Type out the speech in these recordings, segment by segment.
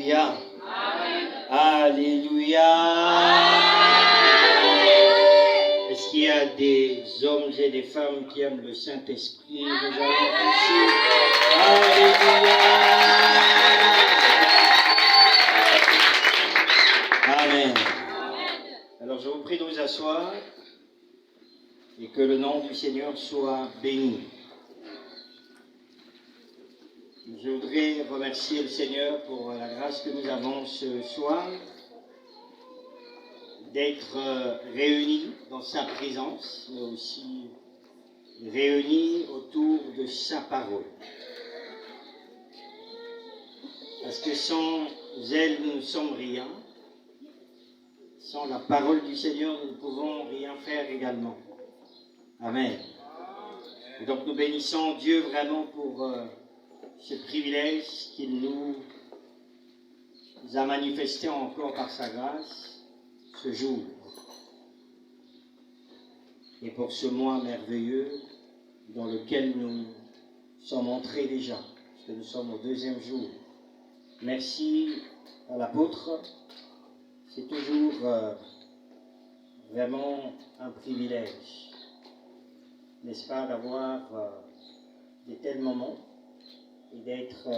Alléluia. Amen. Alléluia. Est-ce qu'il y a des hommes et des femmes qui aiment le Saint-Esprit? Nous allons ici. Alléluia. Amen. Alors je vous prie de vous asseoir et que le nom du Seigneur soit béni. Je voudrais remercier le Seigneur pour la grâce que nous avons ce soir d'être réunis dans sa présence, mais aussi réunis autour de sa parole. Parce que sans elle, nous ne sommes rien. Sans la parole du Seigneur, nous ne pouvons rien faire également. Amen. Et donc nous bénissons Dieu vraiment pour ce privilège qu'il nous a manifesté encore par sa grâce ce jour. Et pour ce mois merveilleux dans lequel nous sommes entrés déjà, parce que nous sommes au 2e jour. Merci à l'apôtre. C'est toujours vraiment un privilège, n'est-ce pas, d'avoir de tels moments et d'être,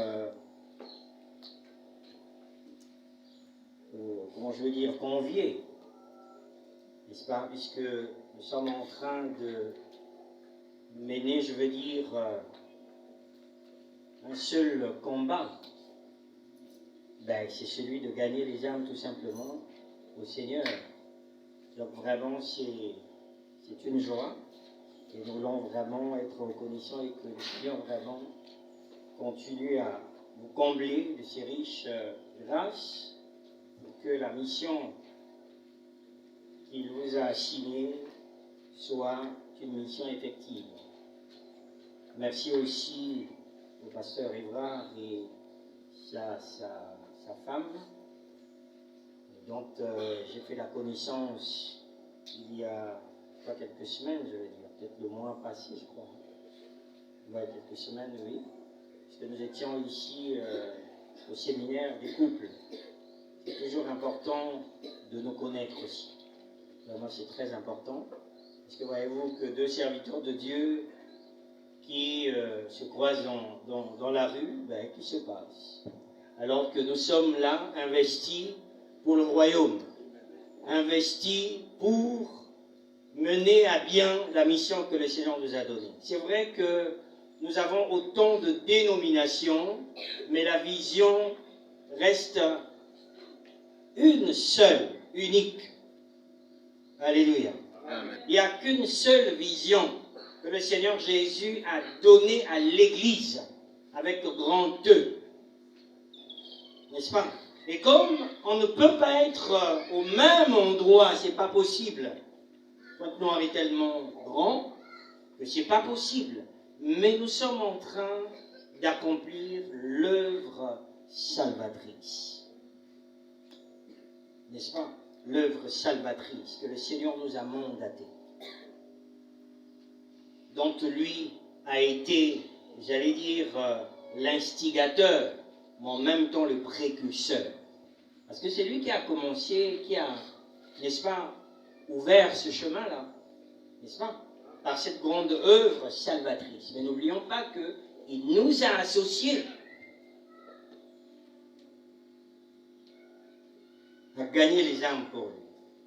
convié, n'est-ce pas, puisque nous sommes en train de mener, un seul combat. C'est celui de gagner les âmes tout simplement au Seigneur. Donc vraiment c'est une joie et nous voulons vraiment être reconnaissants et que le Seigneur vraiment continue à vous combler de ces riches grâces pour que la mission qu'il vous a assignée soit une mission effective. Merci aussi au pasteur Évrard et sa femme, dont j'ai fait la connaissance il y a quelques semaines, je vais dire, peut-être le mois passé, je crois. Ouais, quelques semaines, oui. Parce que nous étions ici au séminaire des couples. C'est toujours important de nous connaître aussi. Vraiment, c'est très important. Parce que voyez-vous que deux serviteurs de Dieu qui se croisent dans la rue, qui se passe? Alors que nous sommes là, investis pour le royaume, investis pour mener à bien la mission que le Seigneur nous a donnée. C'est vrai que nous avons autant de dénominations, mais la vision reste une seule, unique. Alléluia. Amen. Il n'y a qu'une seule vision que le Seigneur Jésus a donnée à l'Église, avec le grand E. N'est-ce pas? Et comme on ne peut pas être au même endroit, c'est pas possible. Pointe-Noire est tellement grand que c'est pas possible. Mais nous sommes en train d'accomplir l'œuvre salvatrice. N'est-ce pas? L'œuvre salvatrice que le Seigneur nous a mandatée. Dont lui a été, l'instigateur, mais en même temps le précurseur. Parce que c'est lui qui a commencé, qui a, n'est-ce pas, ouvert ce chemin-là, n'est-ce pas, par cette grande œuvre salvatrice. Mais n'oublions pas qu'il nous a associés à gagner les âmes pour lui.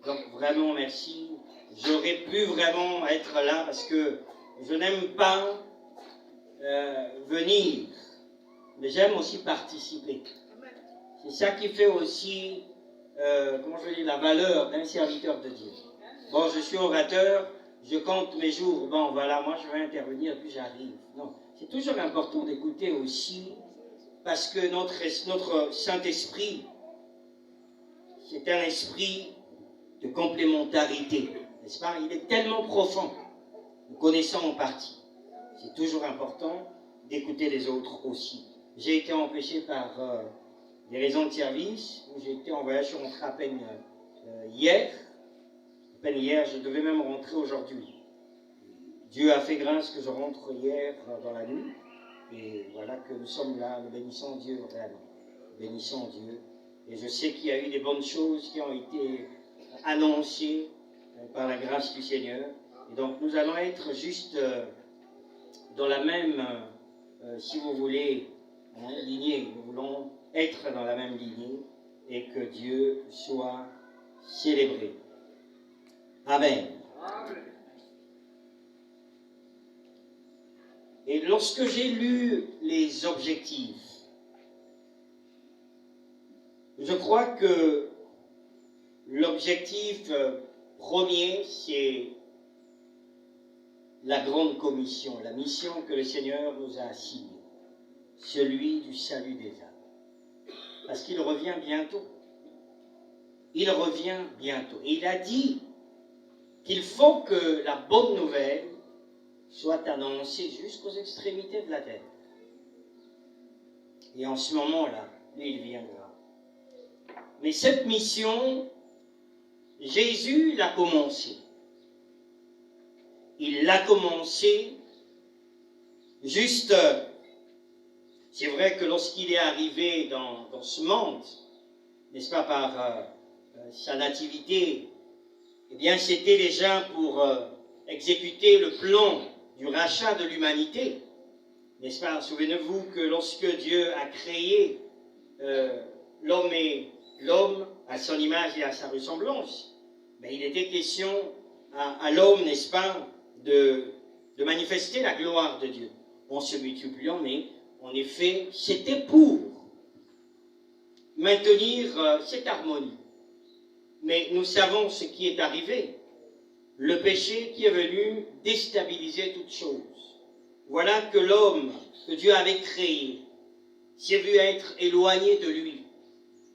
Donc vraiment merci. J'aurais pu vraiment être là parce que je n'aime pas venir, mais j'aime aussi participer. C'est ça qui fait aussi, la valeur d'un serviteur de Dieu. Bon, je suis orateur, je compte mes jours, moi je vais intervenir, puis j'arrive. Non, c'est toujours important d'écouter aussi, parce que notre Saint-Esprit, c'est un esprit de complémentarité, n'est-ce pas? Il est tellement profond, nous connaissons en partie. C'est toujours important d'écouter les autres aussi. J'ai été empêché par des raisons de service, où j'ai été en voyage, je suis rentré à peine hier. À peine hier, je devais même rentrer aujourd'hui. Dieu a fait grâce que je rentre hier dans la nuit. Et voilà que nous sommes là, nous bénissons Dieu vraiment. bénissons Dieu. Et je sais qu'il y a eu des bonnes choses qui ont été annoncées par la grâce du Seigneur. Et donc nous allons être juste dans la même, si vous voulez, lignée. Nous voulons être dans la même lignée et que Dieu soit célébré. Amen. Et lorsque j'ai lu les objectifs, je crois que l'objectif premier, c'est la grande commission, la mission que le Seigneur nous a assignée, celui du salut des âmes. Parce qu'il revient bientôt. Il revient bientôt. Et il a dit qu'il faut que la bonne nouvelle soit annoncée jusqu'aux extrémités de la terre. Et en ce moment-là, lui, il viendra. Mais cette mission, Jésus l'a commencée. Il l'a commencée juste, c'est vrai que lorsqu'il est arrivé dans ce monde, n'est-ce pas, par sa nativité, eh bien c'était déjà pour exécuter le plan du rachat de l'humanité. N'est-ce pas? Souvenez-vous que lorsque Dieu a créé l'homme et l'homme à son image et à sa ressemblance, mais il était question à l'homme, n'est-ce pas, de manifester la gloire de Dieu en se multipliant, mais en effet, c'était pour maintenir cette harmonie. Mais nous savons ce qui est arrivé. Le péché qui est venu déstabiliser toutes choses. Voilà que l'homme que Dieu avait créé s'est vu être éloigné de lui.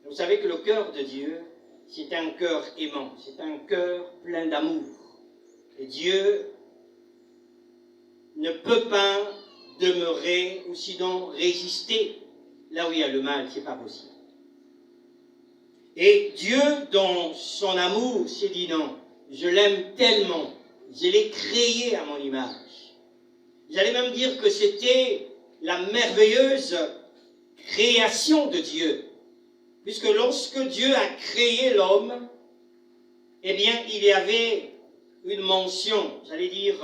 Vous savez que le cœur de Dieu, c'est un cœur aimant, c'est un cœur plein d'amour. Et Dieu ne peut pas demeurer ou sinon résister là où il y a le mal, c'est pas possible. Et Dieu, dans son amour, s'est dit non, je l'aime tellement, je l'ai créé à mon image. J'allais même dire que c'était la merveilleuse création de Dieu. Puisque lorsque Dieu a créé l'homme, eh bien, il y avait une mention, j'allais dire,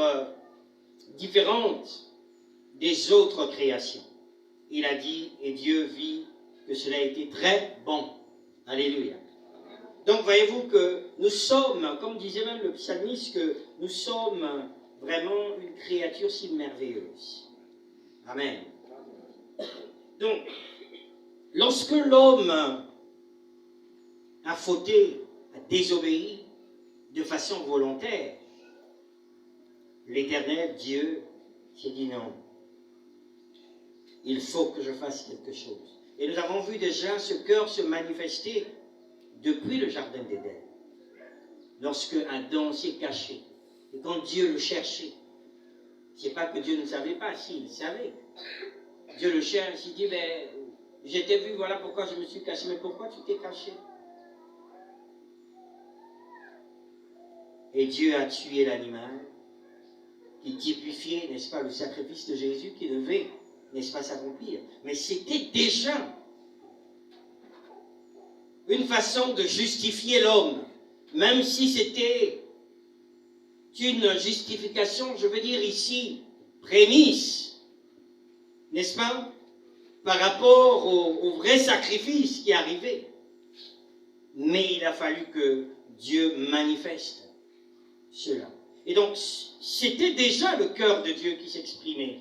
différente des autres créations. Il a dit, et Dieu vit que cela était très bon. Alléluia. Donc, voyez-vous que nous sommes, comme disait même le psalmiste, que nous sommes vraiment une créature si merveilleuse. Amen. Donc, lorsque l'homme a fauté, a désobéi de façon volontaire, l'Éternel Dieu s'est dit non. Il faut que je fasse quelque chose. Et nous avons vu déjà ce cœur se manifester depuis le jardin d'Éden. Lorsque Adam s'est caché, et quand Dieu le cherchait, c'est pas que Dieu ne savait pas, si, il savait. Dieu le cherche, il dit, ben, je t'ai vu, voilà pourquoi je me suis caché. Mais pourquoi tu t'es caché? Et Dieu a tué l'animal qui typifiait, n'est-ce pas, le sacrifice de Jésus qui devait, n'est-ce pas, s'accomplir. Mais c'était déjà une façon de justifier l'homme, même si c'était une justification, je veux dire ici, prémisse, n'est-ce pas, par rapport au vrai sacrifice qui arrivait. Mais il a fallu que Dieu manifeste cela. Et donc, c'était déjà le cœur de Dieu qui s'exprimait.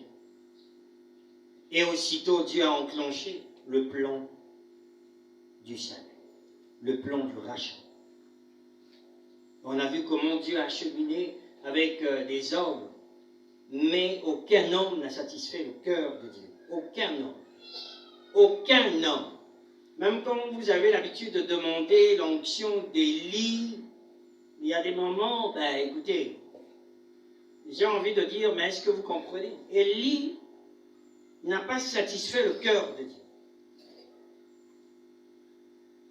Et aussitôt, Dieu a enclenché le plan du salut, le plan du rachat. On a vu comment Dieu a cheminé avec des hommes, mais aucun homme n'a satisfait le cœur de Dieu. Aucun homme. Aucun homme. Même quand vous avez l'habitude de demander l'onction d'Élie, il y a des moments, ben écoutez, j'ai envie de dire, mais est-ce que vous comprenez? Élie n'a pas satisfait le cœur de Dieu.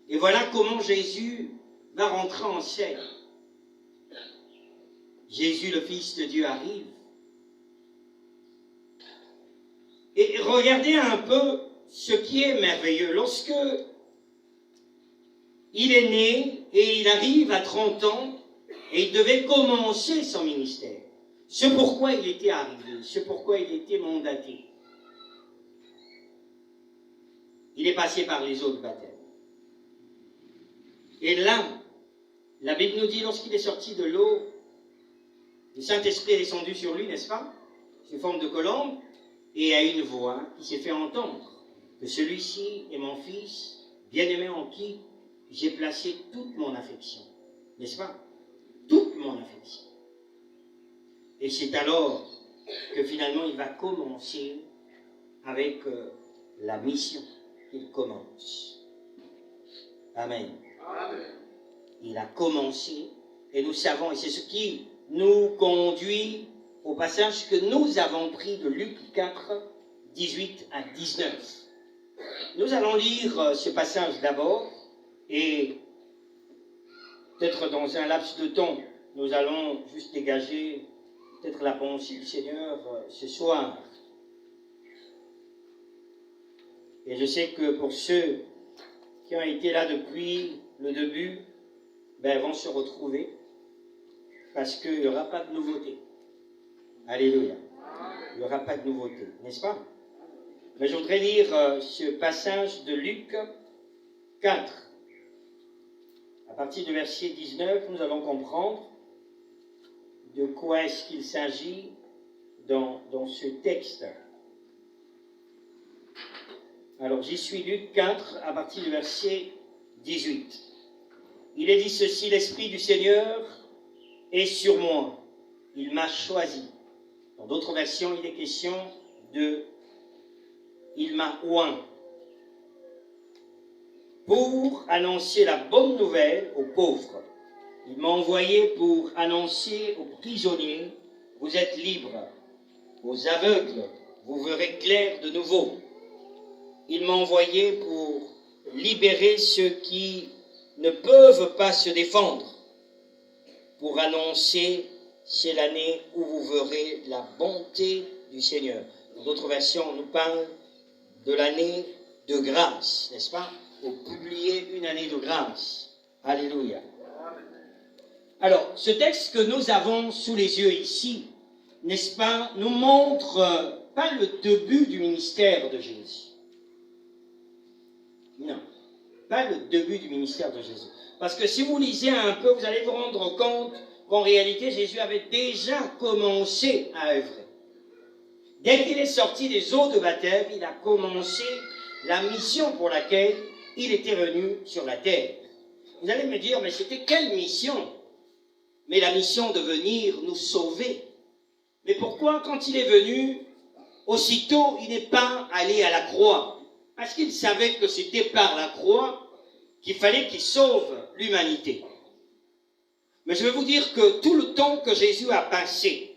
Et voilà comment Jésus va rentrer en scène. Jésus, le Fils de Dieu, arrive. Et regardez un peu ce qui est merveilleux, lorsque il est né et il arrive à 30 ans et il devait commencer son ministère, ce pourquoi il était arrivé, ce pourquoi il était mandaté, il est passé par les eaux de baptême. Et là, la Bible nous dit, lorsqu'il est sorti de l'eau, le Saint-Esprit est descendu sur lui, n'est-ce pas, sous forme de colombe, et a une voix qui s'est fait entendre, que celui-ci est mon fils, bien-aimé en qui j'ai placé toute mon affection. N'est-ce pas? Toute mon affection. Et c'est alors que finalement il va commencer avec la mission qu'il commence. Amen. Amen. Il a commencé, et nous savons, et c'est ce qui nous conduit au passage que nous avons pris de Luc 4, 18 à 19. Nous allons lire ce passage d'abord, et peut-être dans un laps de temps, nous allons juste dégager peut-être la pensée du Seigneur ce soir. Et je sais que pour ceux qui ont été là depuis le début, vont se retrouver, parce qu'il n'y aura pas de nouveauté. Alléluia. Il n'y aura pas de nouveauté, n'est-ce pas? Mais je voudrais lire ce passage de Luc 4. À partir du verset 19, nous allons comprendre de quoi est-ce qu'il s'agit dans ce texte. Alors, j'y suis, Luc 4, à partir du verset 18. Il est dit ceci: l'Esprit du Seigneur est sur moi. Il m'a choisi. Dans d'autres versions, il est question de il m'a oint pour annoncer la bonne nouvelle aux pauvres. Il m'a envoyé pour annoncer aux prisonniers, vous êtes libres. Aux aveugles, vous verrez clair de nouveau. Il m'a envoyé pour libérer ceux qui ne peuvent pas se défendre, pour annoncer, c'est l'année où vous verrez la bonté du Seigneur. Dans d'autres versions, on nous parle de l'année de grâce, n'est-ce pas? Pour publier une année de grâce. Alléluia. Alors, ce texte que nous avons sous les yeux ici, n'est-ce pas, nous montre pas le début du ministère de Jésus. Non, pas le début du ministère de Jésus. Parce que si vous lisez un peu, vous allez vous rendre compte qu'en réalité, Jésus avait déjà commencé à œuvrer. Dès qu'il est sorti des eaux de baptême, il a commencé la mission pour laquelle il était venu sur la terre. Vous allez me dire, mais c'était quelle mission? Mais la mission de venir nous sauver. Mais pourquoi, quand il est venu, aussitôt, il n'est pas allé à la croix? Parce qu'il savait que c'était par la croix qu'il fallait qu'il sauve l'humanité. Mais je vais vous dire que tout le temps que Jésus a passé,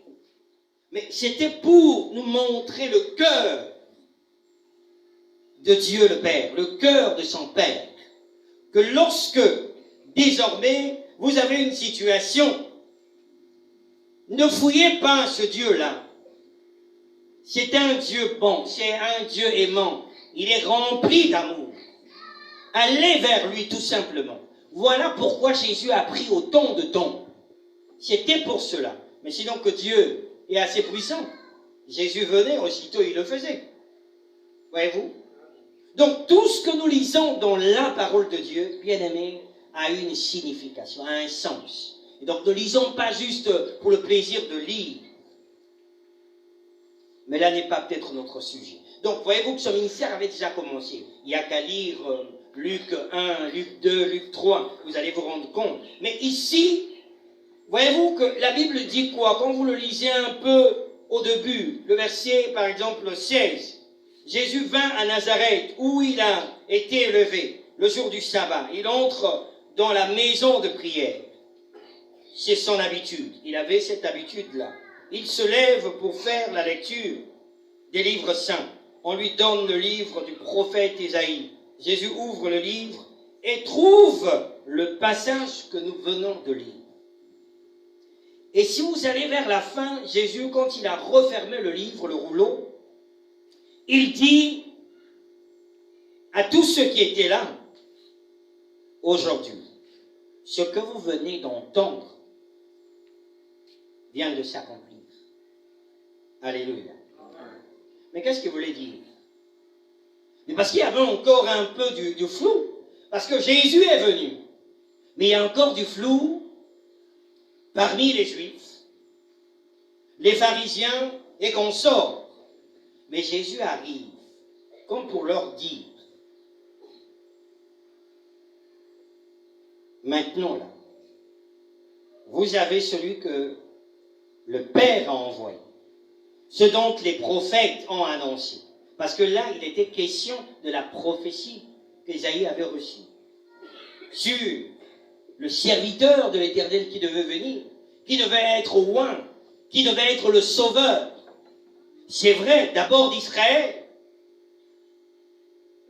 mais c'était pour nous montrer le cœur de Dieu le Père, le cœur de son Père. Que lorsque, désormais, vous avez une situation, ne fouillez pas ce Dieu-là. C'est un Dieu bon, c'est un Dieu aimant. Il est rempli d'amour. Allez vers lui tout simplement. Voilà pourquoi Jésus a pris autant de temps. C'était pour cela. Mais sinon que Dieu est assez puissant, Jésus venait, aussitôt il le faisait. Voyez-vous? Donc tout ce que nous lisons dans la parole de Dieu, bien aimé, a une signification, a un sens. Et donc ne lisons pas juste pour le plaisir de lire. Mais là n'est pas peut-être notre sujet. Donc voyez-vous que ce ministère avait déjà commencé. Il n'y a qu'à lire Luc 1, Luc 2, Luc 3, vous allez vous rendre compte. Mais ici, voyez-vous que la Bible dit quoi? Quand vous le lisez un peu au début, le verset par exemple 16, Jésus vint à Nazareth où il a été élevé le jour du sabbat. Il entre dans la maison de prière. C'est son habitude. Il avait cette habitude-là. Il se lève pour faire la lecture des livres saints. On lui donne le livre du prophète Isaïe. Jésus ouvre le livre et trouve le passage que nous venons de lire. Et si vous allez vers la fin, Jésus, quand il a refermé le livre, le rouleau, il dit à tous ceux qui étaient là aujourd'hui, ce que vous venez d'entendre vient de s'accomplir. Alléluia. Mais qu'est-ce qu'il voulait dire? Mais parce qu'il y avait encore un peu du flou. Parce que Jésus est venu. Mais il y a encore du flou parmi les Juifs, les pharisiens et consorts. Mais Jésus arrive comme pour leur dire, maintenant là, vous avez celui que le Père a envoyé, ce dont les prophètes ont annoncé. Parce que là, il était question de la prophétie qu'Ésaïe avait reçue sur le serviteur de l'Éternel qui devait venir, qui devait être oint, qui devait être le sauveur. C'est vrai, d'abord d'Israël.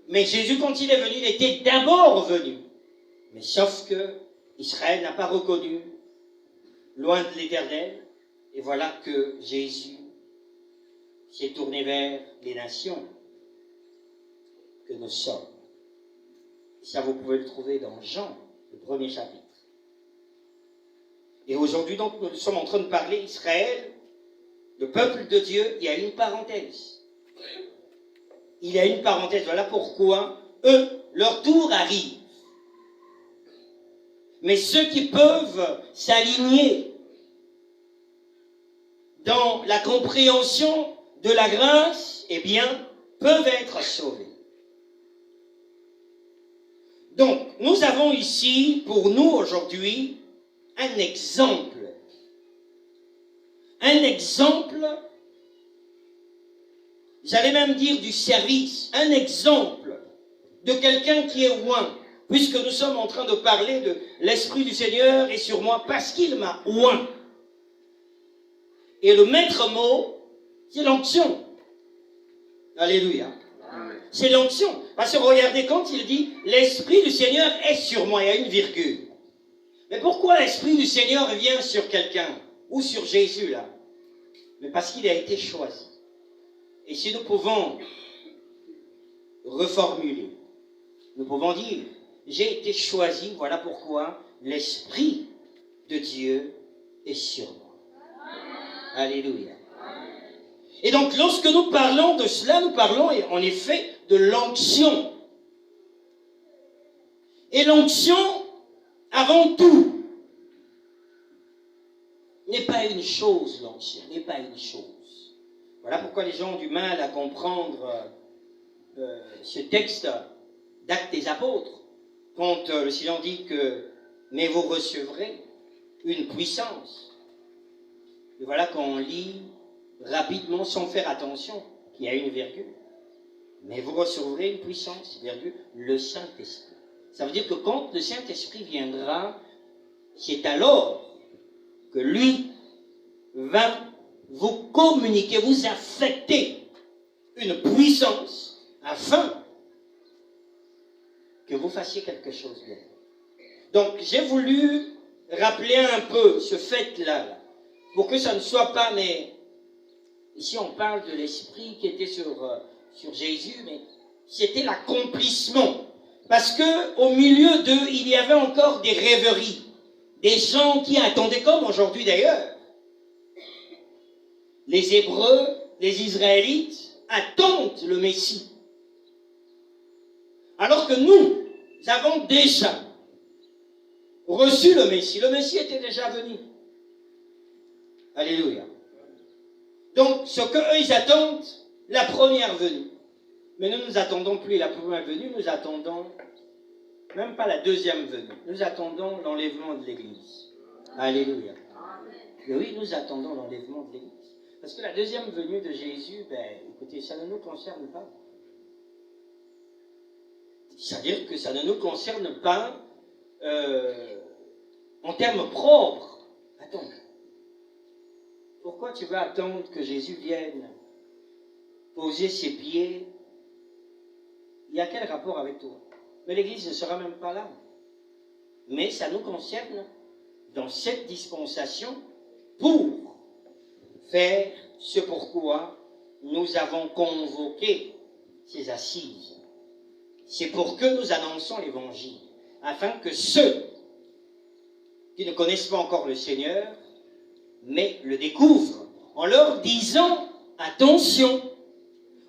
Mais Jésus, quand il est venu, il était d'abord venu. Mais sauf que Israël n'a pas reconnu, loin de l'Éternel. Et voilà que Jésus s'est tourné vers les nations que nous sommes. Ça, vous pouvez le trouver dans Jean, le premier chapitre. Et aujourd'hui, donc, nous sommes en train de parler Israël, le peuple de Dieu. Il y a une parenthèse. Il y a une parenthèse. Voilà pourquoi eux, leur tour arrive. Mais ceux qui peuvent s'aligner dans la compréhension de la grâce, eh bien, peuvent être sauvés. Donc, nous avons ici, pour nous aujourd'hui, un exemple. Un exemple, j'allais même dire du service, un exemple de quelqu'un qui est oint, puisque nous sommes en train de parler de l'Esprit du Seigneur est sur moi parce qu'il m'a oint. Et le maître mot, c'est l'onction. Alléluia. C'est l'onction. Parce que regardez, quand il dit « l'Esprit du Seigneur est sur moi », il y a une virgule. Mais pourquoi l'Esprit du Seigneur vient sur quelqu'un ou sur Jésus là? Mais parce qu'il a été choisi. Et si nous pouvons reformuler, nous pouvons dire « j'ai été choisi, voilà pourquoi l'Esprit de Dieu est sur moi ». Alléluia. Et donc, lorsque nous parlons de cela, nous parlons en effet de l'onction. Et l'onction, avant tout, n'est pas une chose, l'onction, n'est pas une chose. Voilà pourquoi les gens ont du mal à comprendre ce texte d'Actes des Apôtres, quand le Seigneur dit que « mais vous recevrez une puissance ». Et voilà qu'on lit rapidement, sans faire attention, qu'il y a une virgule. Mais vous recevrez une puissance, virgule, le Saint-Esprit. Ça veut dire que quand le Saint-Esprit viendra, c'est alors que lui va vous communiquer, vous affecter une puissance afin que vous fassiez quelque chose bien. Donc, j'ai voulu rappeler un peu ce fait-là, pour que ça ne soit pas, mais ici on parle de l'Esprit qui était sur Jésus, mais c'était l'accomplissement. Parce qu'au milieu d'eux, il y avait encore des rêveries, des gens qui attendaient, comme aujourd'hui d'ailleurs. Les Hébreux, les Israélites attendent le Messie. Alors que nous avons déjà reçu le Messie. Le Messie était déjà venu. Alléluia. Donc, ce qu'eux, ils attendent, la première venue. Mais nous attendons plus la première venue, nous attendons même pas la deuxième venue. Nous attendons l'enlèvement de l'Église. Alléluia. Et oui, nous attendons l'enlèvement de l'Église. Parce que la deuxième venue de Jésus, écoutez, ça ne nous concerne pas. C'est-à-dire que ça ne nous concerne pas en termes propres. Attends. Pourquoi tu veux attendre que Jésus vienne poser ses pieds? Il y a quel rapport avec toi? Mais l'Église ne sera même pas là. Mais ça nous concerne dans cette dispensation pour faire ce pourquoi nous avons convoqué ces assises. c'est pour que nous annonçons l'évangile, afin que ceux qui ne connaissent pas encore le Seigneur, mais le découvrent, en leur disant, attention,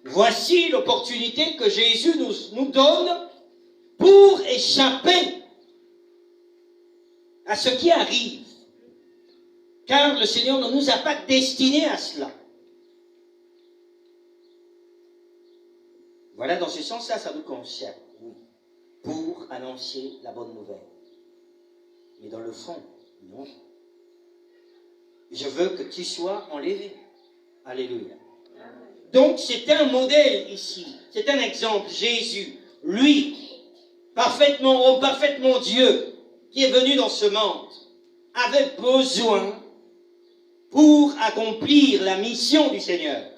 voici l'opportunité que Jésus nous donne pour échapper à ce qui arrive. Car le Seigneur ne nous a pas destinés à cela. Voilà, dans ce sens-là, ça nous concerne, oui, pour annoncer la bonne nouvelle. Mais dans le fond, non. Je veux que tu sois enlevé. Alléluia. Donc, c'est un modèle ici. C'est un exemple. Jésus, lui, parfaitement Dieu, qui est venu dans ce monde, avait besoin, pour accomplir la mission du Seigneur,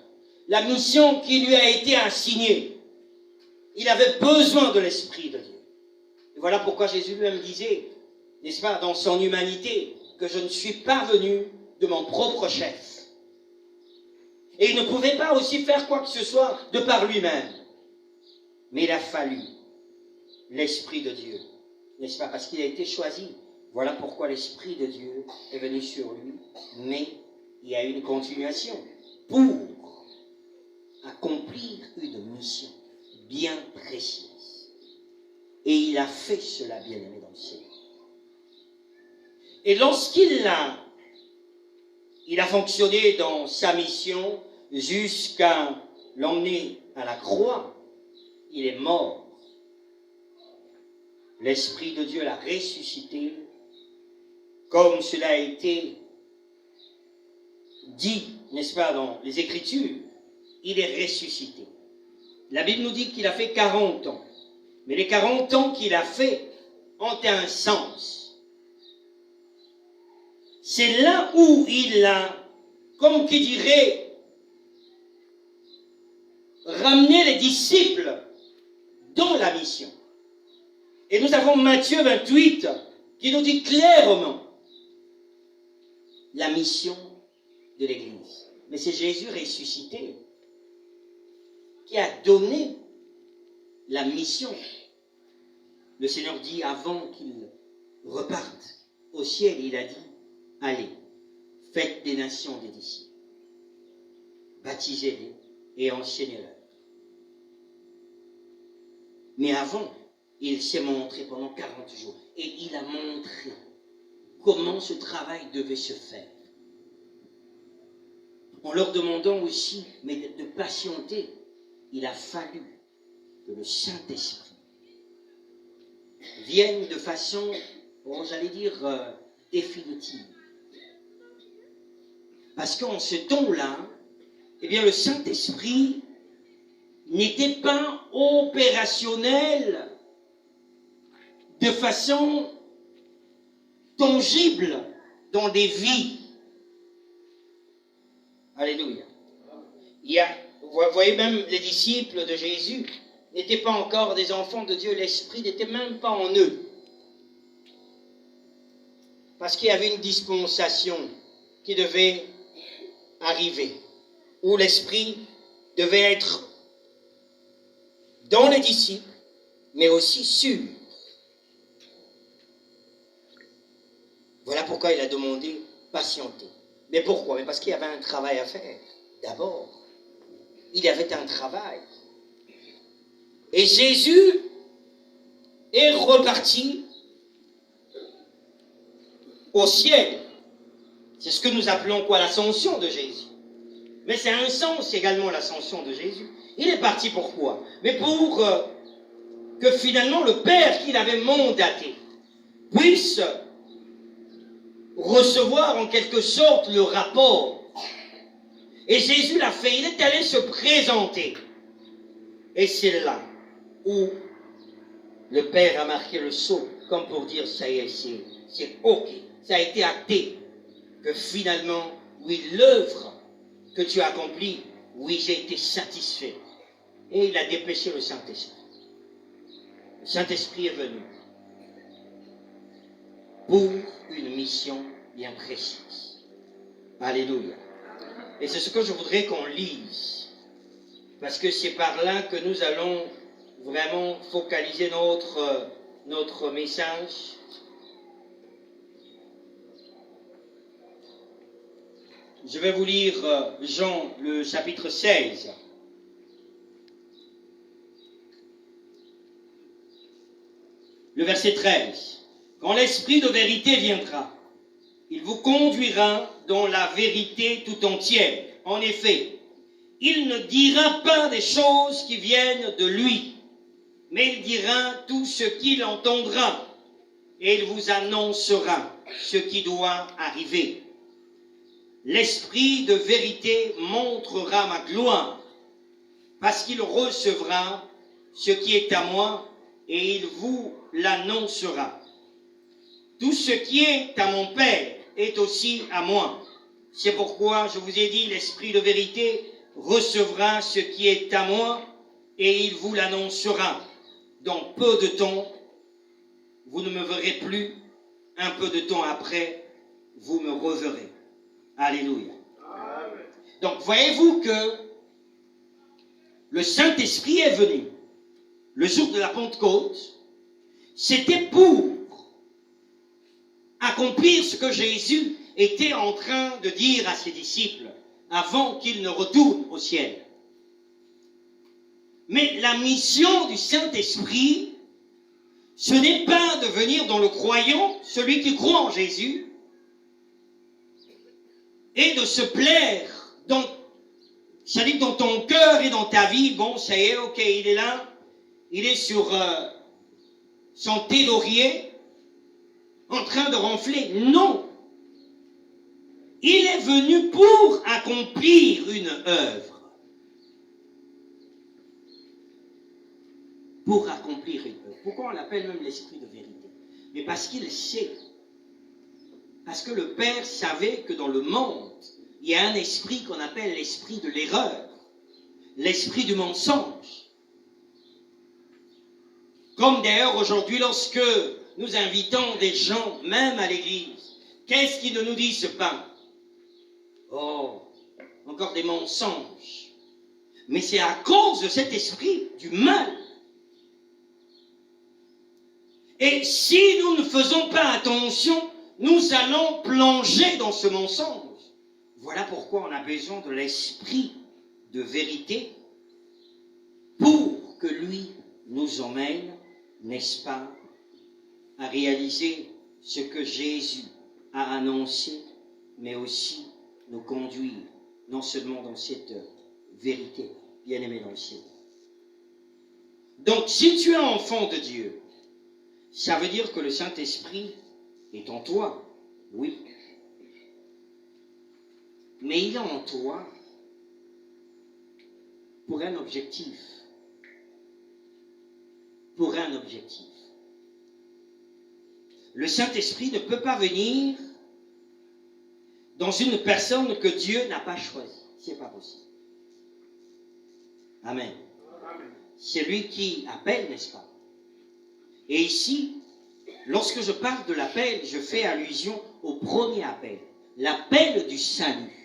la mission qui lui a été assignée, il avait besoin de l'Esprit de Dieu. Et voilà pourquoi Jésus lui-même disait, n'est-ce pas, dans son humanité, que je ne suis pas venu de mon propre chef. Et il ne pouvait pas aussi faire quoi que ce soit de par lui-même. Mais il a fallu l'Esprit de Dieu, n'est-ce pas, parce qu'il a été choisi. Voilà pourquoi l'Esprit de Dieu est venu sur lui. Mais il y a une continuation pour accomplir une mission bien précise. Et il a fait cela, bien-aimé dans le Seigneur. Et lorsqu'il a fonctionné dans sa mission jusqu'à l'emmener à la croix, il est mort. L'Esprit de Dieu l'a ressuscité, comme cela a été dit, n'est-ce pas, dans les Écritures, il est ressuscité. La Bible nous dit qu'il a fait 40 ans. Mais les 40 ans qu'il a fait ont un sens. C'est là où il a, comme qui dirait, ramené les disciples dans la mission. Et nous avons Matthieu 28 qui nous dit clairement la mission de l'Église. Mais c'est Jésus ressuscité qui a donné la mission. Le Seigneur dit avant qu'il reparte au ciel, il a dit, allez, faites des nations des disciples, baptisez-les et enseignez-leur. Mais avant, il s'est montré pendant 40 jours et il a montré comment ce travail devait se faire. En leur demandant aussi, mais de patienter, il a fallu que le Saint-Esprit vienne de façon, j'allais dire, définitive. Parce qu'en ce temps-là, eh bien, le Saint-Esprit n'était pas opérationnel de façon tangible dans des vies. Alléluia. Vous voyez, même les disciples de Jésus n'étaient pas encore des enfants de Dieu. L'Esprit n'était même pas en eux. Parce qu'il y avait une dispensation qui devait arriver, où l'Esprit devait être dans les disciples, mais aussi sur. Voilà pourquoi il a demandé patienter. Mais pourquoi? Mais parce qu'il y avait un travail à faire. D'abord, il y avait un travail. Et Jésus est reparti au ciel. C'est ce que nous appelons quoi? L'ascension de Jésus. Mais c'est un sens également l'ascension de Jésus. Il est parti pourquoi? Mais pour que finalement le Père qu'il avait mandaté puisse recevoir en quelque sorte le rapport. Et Jésus l'a fait, il est allé se présenter. Et c'est là où le Père a marqué le sceau, comme pour dire, ça y est, c'est OK. Ça a été acté que finalement, oui, l'œuvre que tu as accomplie, oui, j'ai été satisfait. Et il a dépêché le Saint-Esprit. Le Saint-Esprit est venu pour une mission bien précise. Alléluia. Et c'est ce que je voudrais qu'on lise. Parce que c'est par là que nous allons vraiment focaliser notre message. Je vais vous lire Jean, le chapitre 16. Le verset 13. Quand l'Esprit de vérité viendra, il vous conduira dans la vérité tout entière. En effet, il ne dira pas des choses qui viennent de lui, mais il dira tout ce qu'il entendra, et il vous annoncera ce qui doit arriver. L'Esprit de vérité montrera ma gloire, parce qu'il recevra ce qui est à moi, et il vous l'annoncera. Tout ce qui est à mon Père est aussi à moi. C'est pourquoi je vous ai dit, l'Esprit de vérité recevra ce qui est à moi, et il vous l'annoncera. Dans peu de temps, vous ne me verrez plus. Un peu de temps après, vous me reverrez. Alléluia. Amen. Donc, voyez-vous que le Saint-Esprit est venu le jour de la Pentecôte. C'était pour accomplir ce que Jésus était en train de dire à ses disciples avant qu'il ne retourne au ciel. Mais la mission du Saint-Esprit, ce n'est pas de venir dans le croyant, celui qui croit en Jésus, et de se plaire c'est-à-dire dans ton cœur et dans ta vie. Bon, ça y est, ok, il est là, il est sur son thé d'oreiller, en train de ronfler. Non. Il est venu pour accomplir une œuvre. Pour accomplir une œuvre. Pourquoi on l'appelle même l'Esprit de vérité? Mais parce qu'il sait. Parce que le Père savait que dans le monde, il y a un esprit qu'on appelle l'esprit de l'erreur, l'esprit du mensonge. Comme d'ailleurs aujourd'hui, lorsque nous invitons des gens, même à l'église, qu'est-ce qu'ils ne nous disent pas? Oh, encore des mensonges. Mais c'est à cause de cet esprit du mal. Et si nous ne faisons pas attention, nous allons plonger dans ce mensonge. Voilà pourquoi on a besoin de l'esprit de vérité pour que lui nous emmène, n'est-ce pas, à réaliser ce que Jésus a annoncé, mais aussi nous conduire non seulement dans cette vérité, bien-aimé dans le ciel. Donc, si tu es enfant de Dieu, ça veut dire que le Saint-Esprit est en toi, oui. Mais il est en toi pour un objectif. Pour un objectif. Le Saint-Esprit ne peut pas venir dans une personne que Dieu n'a pas choisie. C'est pas possible. Amen. C'est lui qui appelle, n'est-ce pas? Et ici, lorsque je parle de l'appel, je fais allusion au premier appel. L'appel du salut.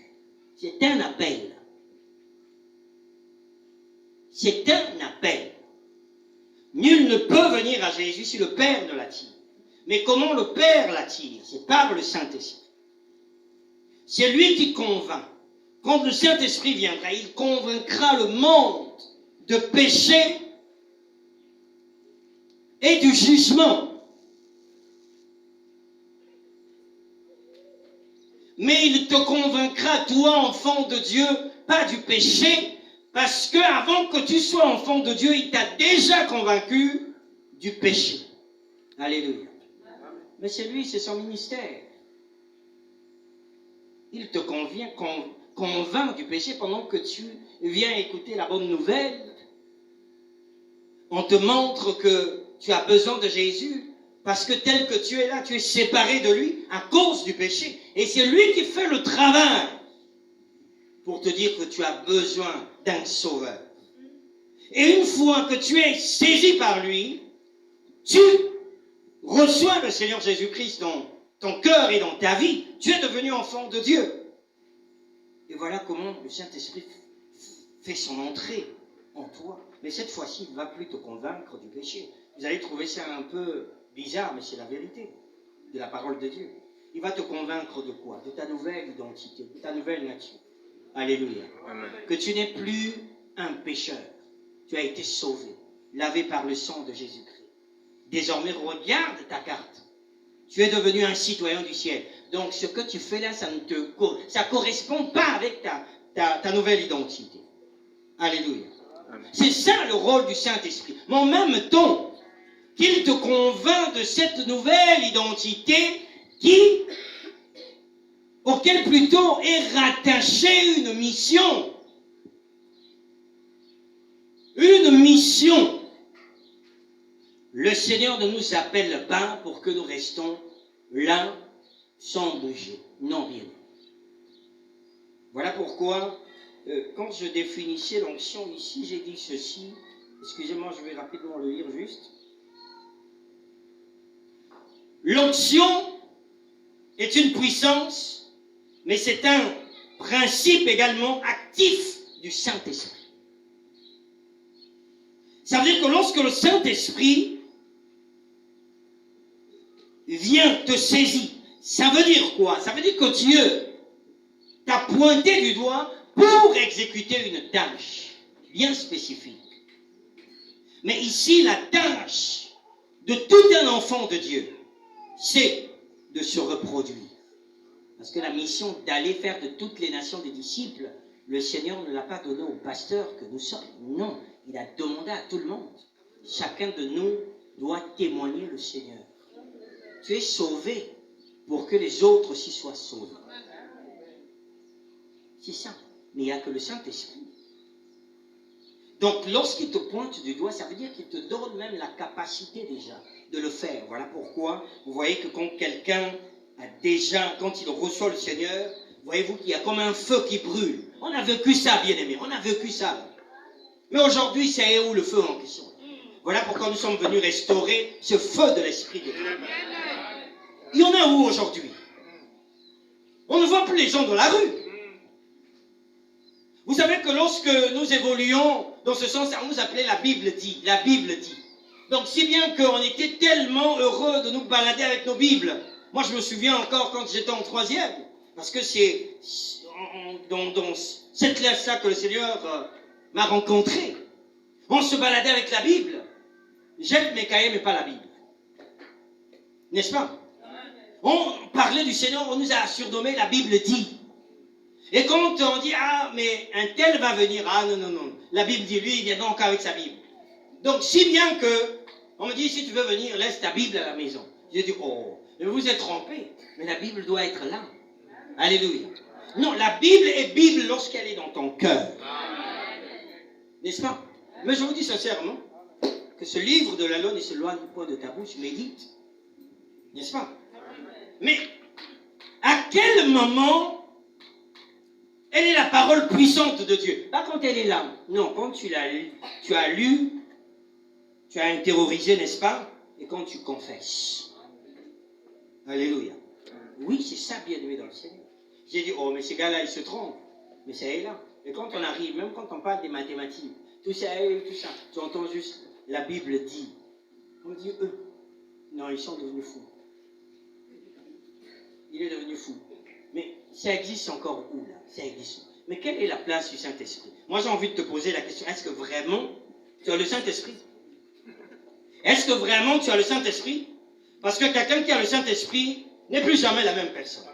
C'est un appel. C'est un appel. Nul ne peut venir à Jésus si le Père ne l'attire. Mais comment le Père l'attire? C'est par le Saint-Esprit. C'est lui qui convainc. Quand le Saint-Esprit viendra, il convaincra le monde de péché et du jugement. Mais il te convaincra, toi, enfant de Dieu, pas du péché, parce que avant que tu sois enfant de Dieu, il t'a déjà convaincu du péché. Alléluia. Mais c'est lui, c'est son ministère. Il te convainc du péché pendant que tu viens écouter la bonne nouvelle. On te montre que tu as besoin de Jésus. Parce que tel que tu es là, tu es séparé de lui à cause du péché. Et c'est lui qui fait le travail pour te dire que tu as besoin d'un sauveur. Et une fois que tu es saisi par lui, tu reçois le Seigneur Jésus-Christ dans ton cœur et dans ta vie. Tu es devenu enfant de Dieu. Et voilà comment le Saint-Esprit fait son entrée en toi. Mais cette fois-ci, il ne va plus te convaincre du péché. Vous allez trouver ça un peu bizarre, mais c'est la vérité de la parole de Dieu. Il va te convaincre de quoi? De ta nouvelle identité, de ta nouvelle nature. Alléluia. Amen. Que tu n'es plus un pécheur. Tu as été sauvé, lavé par le sang de Jésus-Christ. Désormais, regarde ta carte. Tu es devenu un citoyen du ciel. Donc, ce que tu fais là, ça ne correspond pas avec ta nouvelle identité. Alléluia. Amen. C'est ça le rôle du Saint-Esprit. Mais en même temps, qu'il te convainc de cette nouvelle identité auquel plutôt est rattachée une mission. Une mission. Le Seigneur ne nous appelle pas pour que nous restons là sans bouger. Non, bien. Voilà pourquoi, quand je définissais l'onction ici, j'ai dit ceci. Excusez-moi, je vais rapidement le lire juste. L'onction est une puissance, mais c'est un principe également actif du Saint-Esprit. Ça veut dire que lorsque le Saint-Esprit vient te saisir, ça veut dire quoi? Ça veut dire que Dieu t'a pointé du doigt pour exécuter une tâche bien spécifique. Mais ici, la tâche de tout un enfant de Dieu, c'est de se reproduire. Parce que la mission d'aller faire de toutes les nations des disciples, le Seigneur ne l'a pas donné aux pasteurs que nous sommes. Non, il a demandé à tout le monde. Chacun de nous doit témoigner le Seigneur. Tu es sauvé pour que les autres aussi soient sauvés. C'est ça. Mais il n'y a que le Saint-Esprit. Donc, lorsqu'il te pointe du doigt, ça veut dire qu'il te donne même la capacité déjà de le faire. Voilà pourquoi vous voyez que quand quelqu'un a déjà, quand il reçoit le Seigneur, voyez-vous qu'il y a comme un feu qui brûle. On a vécu ça, bien-aimés, on a vécu ça. Mais aujourd'hui, c'est où le feu en question? Voilà pourquoi nous sommes venus restaurer ce feu de l'Esprit de Dieu. Il y en a où aujourd'hui? On ne voit plus les gens dans la rue. Vous savez que lorsque nous évoluions dans ce sens, on nous appelait la Bible dit. La Bible dit. Donc, si bien qu'on était tellement heureux de nous balader avec nos Bibles. Moi, je me souviens encore quand j'étais en 3e, parce que c'est dans cette classe-là que le Seigneur m'a rencontré. On se baladait avec la Bible. J'aime mes cahiers, mais pas la Bible. N'est-ce pas? On parlait du Seigneur, on nous a surnommé la Bible dit. Et quand on dit, ah, mais un tel va venir, ah non, la Bible dit, lui, il viendra encore avec sa Bible. Donc, si bien que, on me dit, si tu veux venir, laisse ta Bible à la maison. J'ai dit, oh, mais vous êtes trompés, mais la Bible doit être là. Alléluia. Non, la Bible est Bible lorsqu'elle est dans ton cœur. N'est-ce pas? Mais je vous dis sincèrement, que ce livre de la loi ne s'éloigne point de ta bouche, médite. N'est-ce pas? Mais, à quel moment elle est la parole puissante de Dieu? Pas quand elle est là. Non, quand tu as lu, tu as intériorisé, n'est-ce pas? Et quand tu confesses. Alléluia. Oui, c'est ça, bien-aimé dans le Seigneur. J'ai dit, oh, mais ces gars-là, ils se trompent. Mais ça est là. Et quand on arrive, même quand on parle des mathématiques, tout ça, tu entends juste, la Bible dit. On dit, eux. Non, ils sont devenus fous. Il est devenu fou. Mais ça existe encore où, là? Ça existe. Mais quelle est la place du Saint-Esprit? Moi, j'ai envie de te poser la question. Est-ce que vraiment tu as le Saint-Esprit? Est-ce que vraiment tu as le Saint-Esprit? Parce que quelqu'un qui a le Saint-Esprit n'est plus jamais la même personne.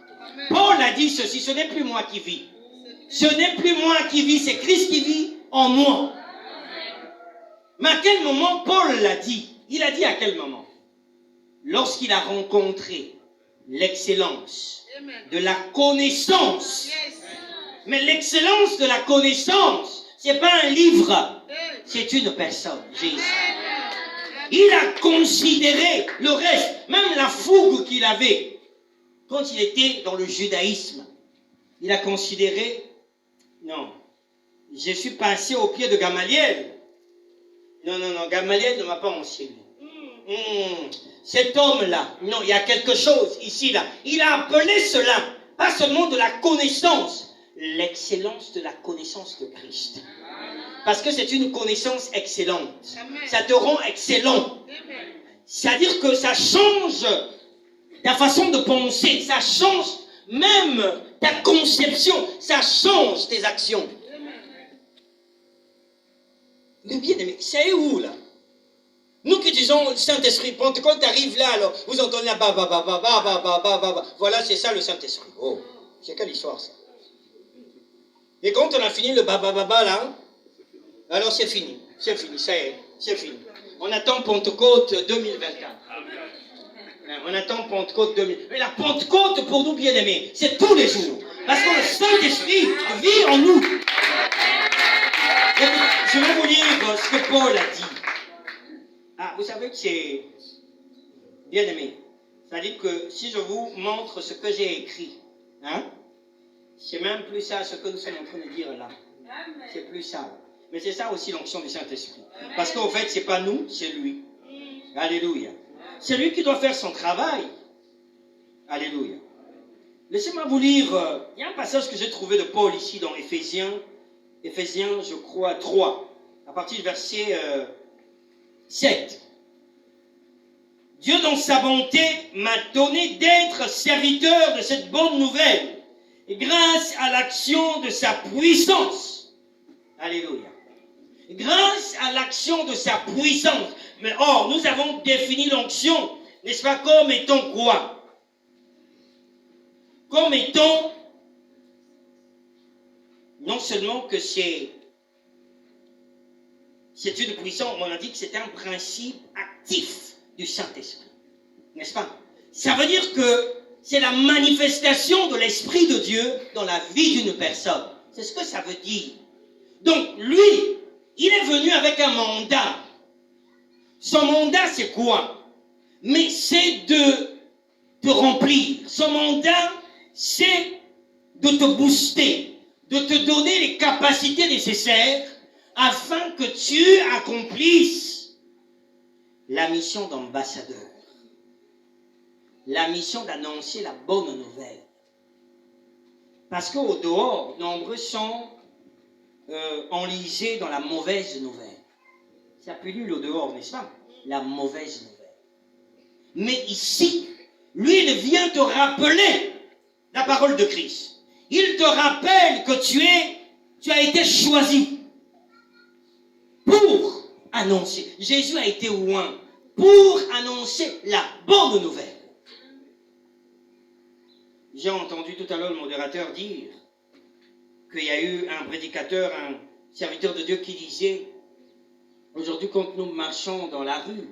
Paul a dit ceci, ce n'est plus moi qui vis. Ce n'est plus moi qui vis, c'est Christ qui vit en moi. Mais à quel moment Paul l'a dit? Il a dit à quel moment? Lorsqu'il a rencontré l'excellence de la connaissance. Mais l'excellence de la connaissance, ce n'est pas un livre, c'est une personne, Jésus. Il a considéré le reste, même la fougue qu'il avait, quand il était dans le judaïsme. Il a considéré, non, je suis passé au pied de Gamaliel. Non, Gamaliel ne m'a pas enseigné. Cet homme-là, non, il y a quelque chose ici, là. Il a appelé cela, pas seulement de la connaissance, l'excellence de la connaissance de Christ. Parce que c'est une connaissance excellente. Ça te rend excellent. C'est-à-dire que ça change ta façon de penser. Ça change même ta conception. Ça change tes actions. Mais bien aimé, c'est où là? Nous qui disons le Saint-Esprit, Pentecôte arrive là, alors vous entendez là, voilà, c'est ça le Saint-Esprit. Oh, c'est quelle histoire ça? Et quand on a fini le là, alors c'est fini, ça y est, c'est fini. On attend Pentecôte 2024. On attend Pentecôte 2024. Mais la Pentecôte pour nous bien aimés, c'est tous les jours. Parce que le Saint-Esprit vit en nous. Je vais vous lire ce que Paul a dit. Ah, vous savez que c'est bien aimé. C'est-à-dire que si je vous montre ce que j'ai écrit, hein, c'est même plus ça ce que nous sommes en train de dire là. C'est plus ça. Mais c'est ça aussi l'onction du Saint-Esprit. Parce qu'en fait, c'est pas nous, c'est lui. Alléluia. C'est lui qui doit faire son travail. Alléluia. Laissez-moi vous lire, il y a un passage que j'ai trouvé de Paul ici dans Éphésiens, je crois, 3, à partir du verset 7. Dieu dans sa bonté m'a donné d'être serviteur de cette bonne nouvelle, et grâce à l'action de sa puissance. Alléluia. Grâce à l'action de sa puissance. Mais or, nous avons défini l'onction, n'est-ce pas, comme étant quoi? Comme étant, non seulement que c'est une puissance, on a dit que c'est un principe actif du Saint-Esprit. N'est-ce pas? Ça veut dire que c'est la manifestation de l'Esprit de Dieu dans la vie d'une personne. C'est ce que ça veut dire. Donc, lui, il est venu avec un mandat. Son mandat, c'est quoi? Mais c'est de te remplir. Son mandat, c'est de te booster, de te donner les capacités nécessaires afin que tu accomplisses la mission d'ambassadeur. La mission d'annoncer la bonne nouvelle. Parce qu'au dehors, nombreux sont enlisés dans la mauvaise nouvelle. Ça pullule au dehors, n'est-ce pas? La mauvaise nouvelle. Mais ici, lui, il vient te rappeler la parole de Christ. Il te rappelle que tu as été choisi pour annoncer. Jésus a été loin pour annoncer la bonne nouvelle. J'ai entendu tout à l'heure le modérateur dire qu'il y a eu un prédicateur, un serviteur de Dieu qui disait, aujourd'hui quand nous marchons dans la rue,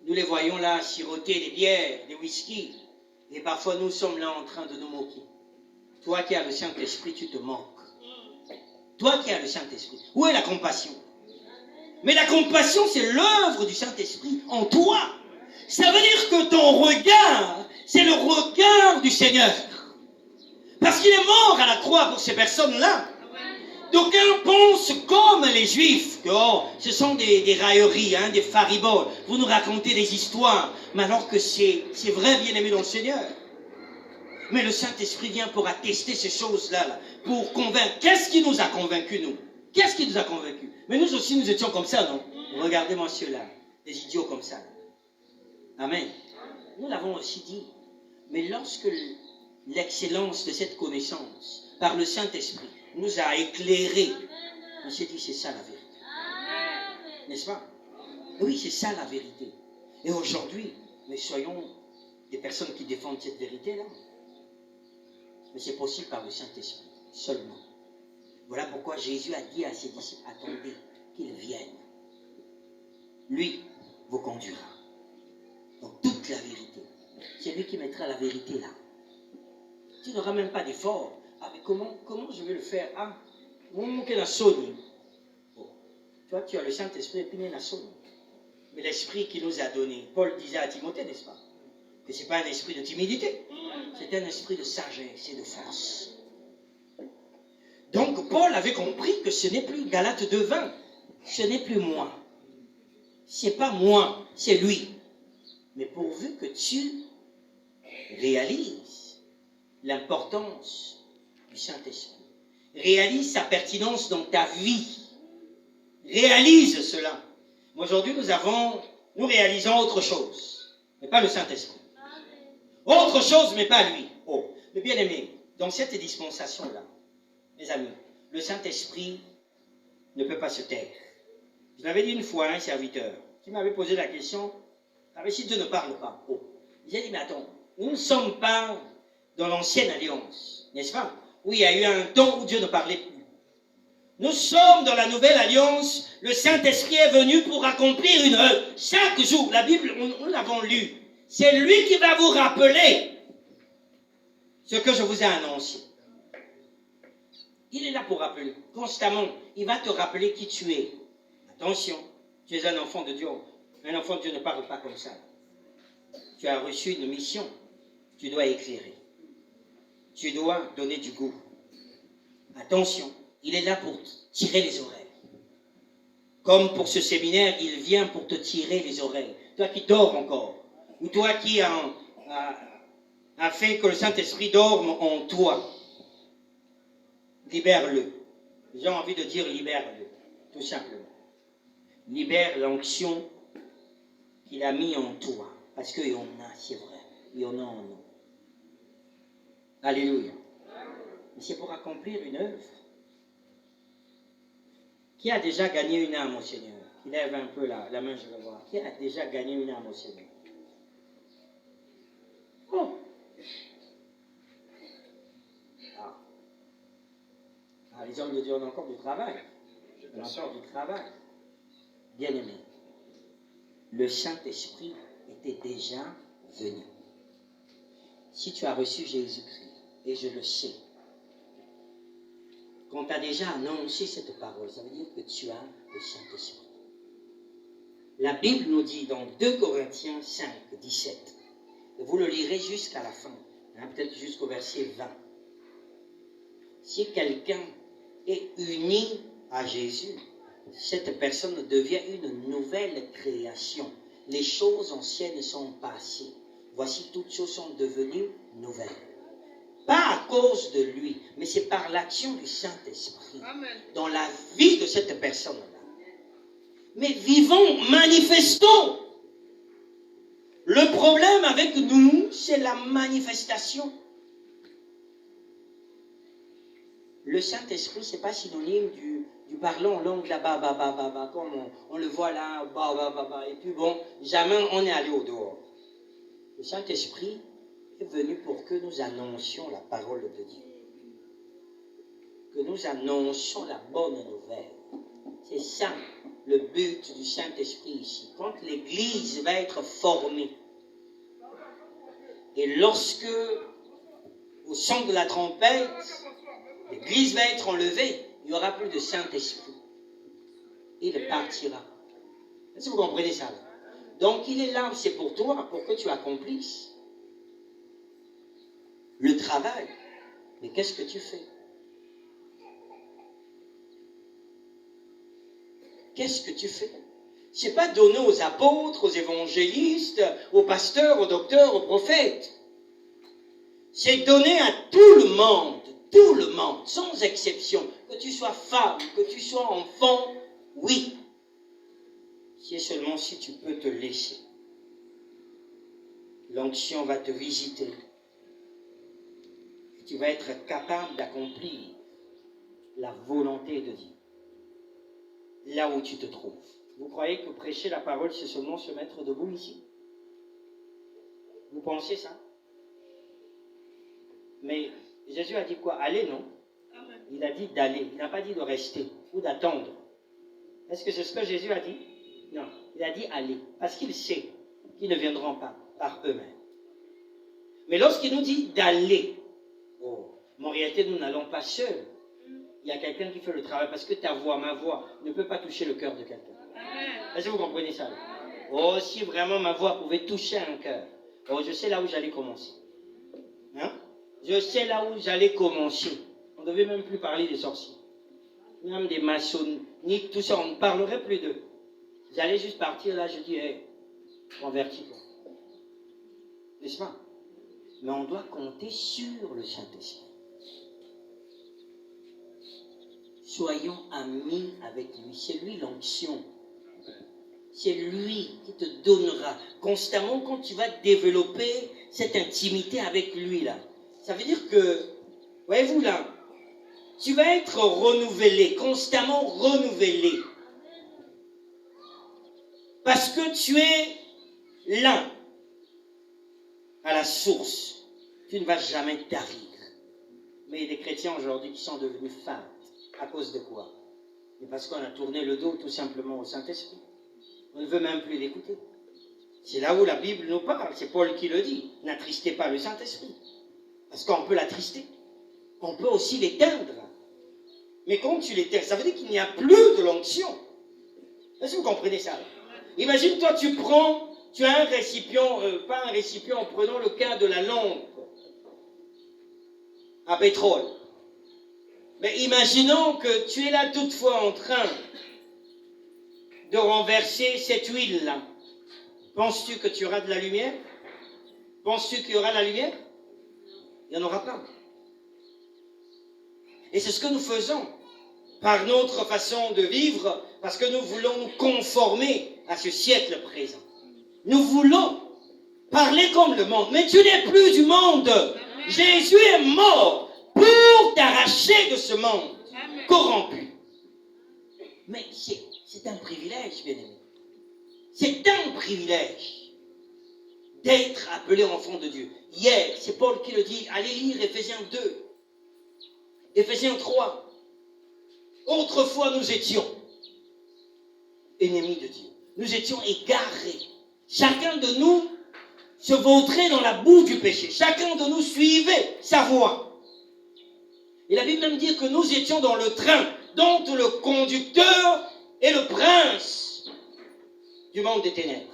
nous les voyons là siroter des bières, des whisky, et parfois nous sommes là en train de nous moquer. Toi qui as le Saint-Esprit, tu te moques. Toi qui as le Saint-Esprit. Où est la compassion? Mais la compassion, c'est l'œuvre du Saint-Esprit en toi. Ça veut dire que ton regard, c'est le regard du Seigneur. Parce qu'il est mort à la croix pour ces personnes-là. D'aucuns pensent comme les Juifs, que ce sont des railleries, hein, des fariboles. Vous nous racontez des histoires, mais alors que c'est vrai, bien-aimé dans le Seigneur. Mais le Saint-Esprit vient pour attester ces choses-là, là, pour convaincre. Qu'est-ce qui nous a convaincus, nous? Qu'est-ce qui nous a convaincus? Mais nous aussi, nous étions comme ça, non? Regardez, monsieur, là, des idiots comme ça. Là. Amen. Nous l'avons aussi dit. Mais lorsque l'excellence de cette connaissance, par le Saint-Esprit, nous a éclairés, on s'est dit, c'est ça la vérité. N'est-ce pas? Oui, c'est ça la vérité. Et aujourd'hui, nous soyons des personnes qui défendent cette vérité-là. Mais c'est possible par le Saint-Esprit, seulement. Voilà pourquoi Jésus a dit à ses disciples, attendez qu'il vienne. Lui vous conduira dans toute la vérité. C'est lui qui mettra la vérité là. Tu n'auras même pas d'effort. Ah, mais comment je vais le faire? Ah, mon que la sonne. Oh. Toi, tu as le Saint-Esprit et puis la sonne. Mais l'esprit qu'il nous a donné, Paul disait à Timothée, n'est-ce pas? Que ce n'est pas un esprit de timidité. C'est un esprit de sagesse et de force. Donc, Paul avait compris que ce n'est plus Galates 2:20. Ce n'est plus moi. Ce n'est pas moi, c'est lui. Mais pourvu que tu réalises l'importance du Saint-Esprit, réalise sa pertinence dans ta vie, réalise cela. Mais aujourd'hui, nous réalisons autre chose, mais pas le Saint-Esprit. Autre chose, mais pas lui. Oh, le bien-aimé, dans cette dispensation-là, mes amis, le Saint-Esprit ne peut pas se taire. Je l'avais dit une fois à un serviteur qui m'avait posé la question, ah, mais si Dieu ne parle pas, oh. J'ai dit, mais attends, nous ne sommes pas dans l'ancienne alliance, n'est-ce pas? Où il y a eu un temps où Dieu ne parlait plus. Nous sommes dans la nouvelle alliance, le Saint-Esprit est venu pour accomplir une œuvre. Chaque jour, la Bible, nous l'avons lu, c'est lui qui va vous rappeler ce que je vous ai annoncé. Il est là pour rappeler, constamment, il va te rappeler qui tu es. Attention, tu es un enfant de Dieu. Un enfant de Dieu ne parle pas comme ça. Tu as reçu une mission, tu dois éclairer. Tu dois donner du goût. Attention, il est là pour tirer les oreilles. Comme pour ce séminaire, il vient pour te tirer les oreilles. Toi qui dors encore, ou toi qui a fait que le Saint-Esprit dorme en toi, libère-le. J'ai envie de dire libère-le, tout simplement. Libère l'onction qu'il a mis en toi. Parce qu'il y en a, c'est vrai. Il y en a en nous. Alléluia. Mais c'est pour accomplir une œuvre. Qui a déjà gagné une âme au Seigneur? Qui lève un peu la main, je vais voir. Qui a déjà gagné une âme au Seigneur? Oh! Ah, les hommes de Dieu ont encore du travail. On a encore du travail. Bien-aimé, le Saint-Esprit était déjà venu. Si tu as reçu Jésus-Christ, et je le sais, quand tu as déjà annoncé cette parole, ça veut dire que tu as le Saint-Esprit. La Bible nous dit dans 2 Corinthiens 5, 17, et vous le lirez jusqu'à la fin, hein, peut-être jusqu'au verset 20. Si quelqu'un est uni à Jésus, cette personne devient une nouvelle création. Les choses anciennes sont passées. Voici, toutes choses sont devenues nouvelles. Pas à cause de lui, mais c'est par l'action du Saint-Esprit dans la vie de cette personne-là. Mais vivons, manifestons. Le problème avec nous, c'est la manifestation. Le Saint-Esprit, ce n'est pas synonyme du parlant en langue là-bas, comme on le voit là, et puis bon, jamais on est allé au dehors. Le Saint-Esprit est venu pour que nous annoncions la parole de Dieu. Que nous annoncions la bonne nouvelle. C'est ça le but du Saint-Esprit ici. Quand l'Église va être formée, et lorsque, au son de la trompette, l'Église va être enlevée, il n'y aura plus de Saint-Esprit. Il partira. Est-ce que vous comprenez ça? Donc il est là, c'est pour toi, pour que tu accomplisses le travail. Mais qu'est-ce que tu fais? Qu'est-ce que tu fais? Ce n'est pas donné aux apôtres, aux évangélistes, aux pasteurs, aux docteurs, aux prophètes. C'est donné à tout le monde, sans exception. Que tu sois femme, que tu sois enfant, oui. C'est seulement si tu peux te laisser. L'onction va te visiter. Tu vas être capable d'accomplir la volonté de Dieu. Là où tu te trouves. Vous croyez que prêcher la parole, c'est seulement se mettre debout ici? Vous pensez ça? Mais Jésus a dit quoi? Allez, non? Il a dit d'aller. Il n'a pas dit de rester ou d'attendre. Est-ce que c'est ce que Jésus a dit? Non. Il a dit aller. Parce qu'il sait qu'ils ne viendront pas par eux-mêmes. Mais lorsqu'il nous dit d'aller, mais en réalité, nous n'allons pas seuls. Il y a quelqu'un qui fait le travail parce que ta voix, ma voix, ne peut pas toucher le cœur de quelqu'un. Est-ce que vous comprenez ça? Oh, si vraiment ma voix pouvait toucher un cœur, oh, je sais là où j'allais commencer. Hein? Je sais là où j'allais commencer. On ne devait même plus parler des sorciers. Même des maçonniques, tout ça, on ne parlerait plus d'eux. J'allais juste partir là, je dis, hey, convertis-toi. N'est-ce pas? Mais on doit compter sur le Saint-Esprit. soyons amis avec lui. C'est lui l'onction. C'est lui qui te donnera constamment quand tu vas développer cette intimité avec lui là. Ça veut dire que, voyez-vous là, tu vas être renouvelé, constamment renouvelé. Parce que tu es là, à la source. Tu ne vas jamais tarir. Mais il y a des chrétiens aujourd'hui qui sont devenus fades. À cause de quoi? Et parce qu'on a tourné le dos tout simplement au Saint-Esprit. On ne veut même plus l'écouter. C'est là où la Bible nous parle. C'est Paul qui le dit. N'attristez pas le Saint-Esprit. Parce qu'on peut l'attrister. On peut aussi l'éteindre. Mais quand tu l'éteins, ça veut dire qu'il n'y a plus de l'onction. Est-ce que vous comprenez ça? Imagine, toi, tu as un récipient, pas un récipient, prenons le cas de la lampe à pétrole. Mais imaginons que tu es là toutefois en train de renverser cette huile-là. Penses-tu que tu auras de la lumière? Penses-tu qu'il y aura de la lumière? Il n'y en aura pas. Et c'est ce que nous faisons par notre façon de vivre, parce que nous voulons nous conformer à ce siècle présent. Nous voulons parler comme le monde, mais tu n'es plus du monde. Jésus est mort pour t'arracher de ce monde corrompu. Mais c'est un privilège, bien-aimé. C'est un privilège d'être appelé enfant de Dieu. Hier, c'est Paul qui le dit. Allez lire Éphésiens 2, Éphésiens 3. Autrefois, nous étions ennemis de Dieu. Nous étions égarés. Chacun de nous se vautrait dans la boue du péché. Chacun de nous suivait sa voie. Et la Bible même dit que nous étions dans le train dont le conducteur est le prince du monde des ténèbres.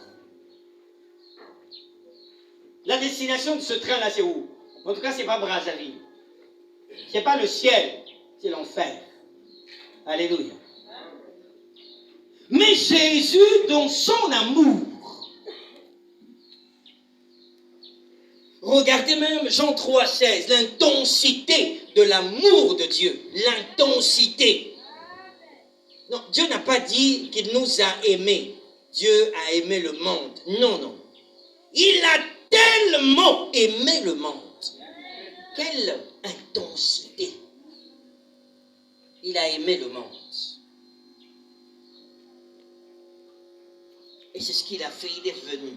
La destination de ce train-là, c'est où? En tout cas, c'est pas Brazzaville. C'est pas le ciel, c'est l'enfer. Alléluia. Mais Jésus, dans son amour, regardez même Jean 3,16, l'intensité de l'amour de Dieu. L'intensité. Non, Dieu n'a pas dit qu'il nous a aimés. Dieu a aimé le monde. Non, non. Il a tellement aimé le monde. Quelle intensité. Il a aimé le monde. Et c'est ce qu'il a fait, il est venu.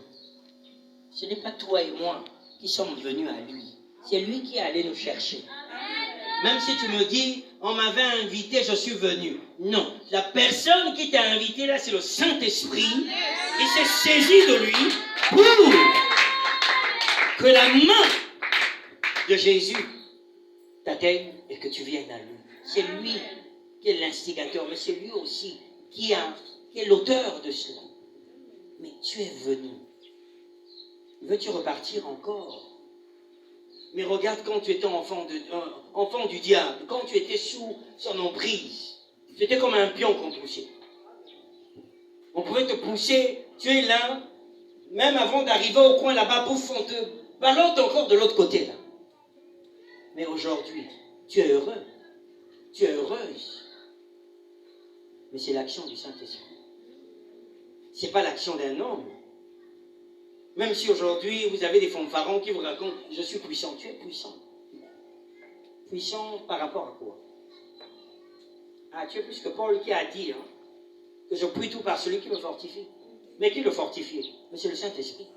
Ce n'est pas toi et moi qui sommes venus à lui. C'est lui qui est allé nous chercher. Même si tu me dis, on m'avait invité, je suis venu. Non, la personne qui t'a invité là, c'est le Saint-Esprit. Il s'est saisi de lui pour que la main de Jésus t'atteigne et que tu viennes à lui. C'est lui qui est l'instigateur, mais c'est lui aussi qui est l'auteur de cela. Mais tu es venu. Veux-tu repartir encore? Mais regarde quand tu étais enfant du diable, quand tu étais sous son emprise, tu étais comme un pion qu'on poussait. On pouvait te pousser, tu es là, même avant d'arriver au coin là-bas, pouf, on te ballotte encore de l'autre côté là. Mais aujourd'hui, tu es heureux, tu es heureuse. Mais c'est l'action du Saint-Esprit. Ce n'est pas l'action d'un homme. Même si aujourd'hui, vous avez des fanfarons qui vous racontent « Je suis puissant », tu es puissant. Puissant par rapport à quoi? Ah, tu es plus que Paul qui a dit que je puis tout par celui qui me fortifie. Mais qui le fortifie? Mais c'est le Saint-Esprit.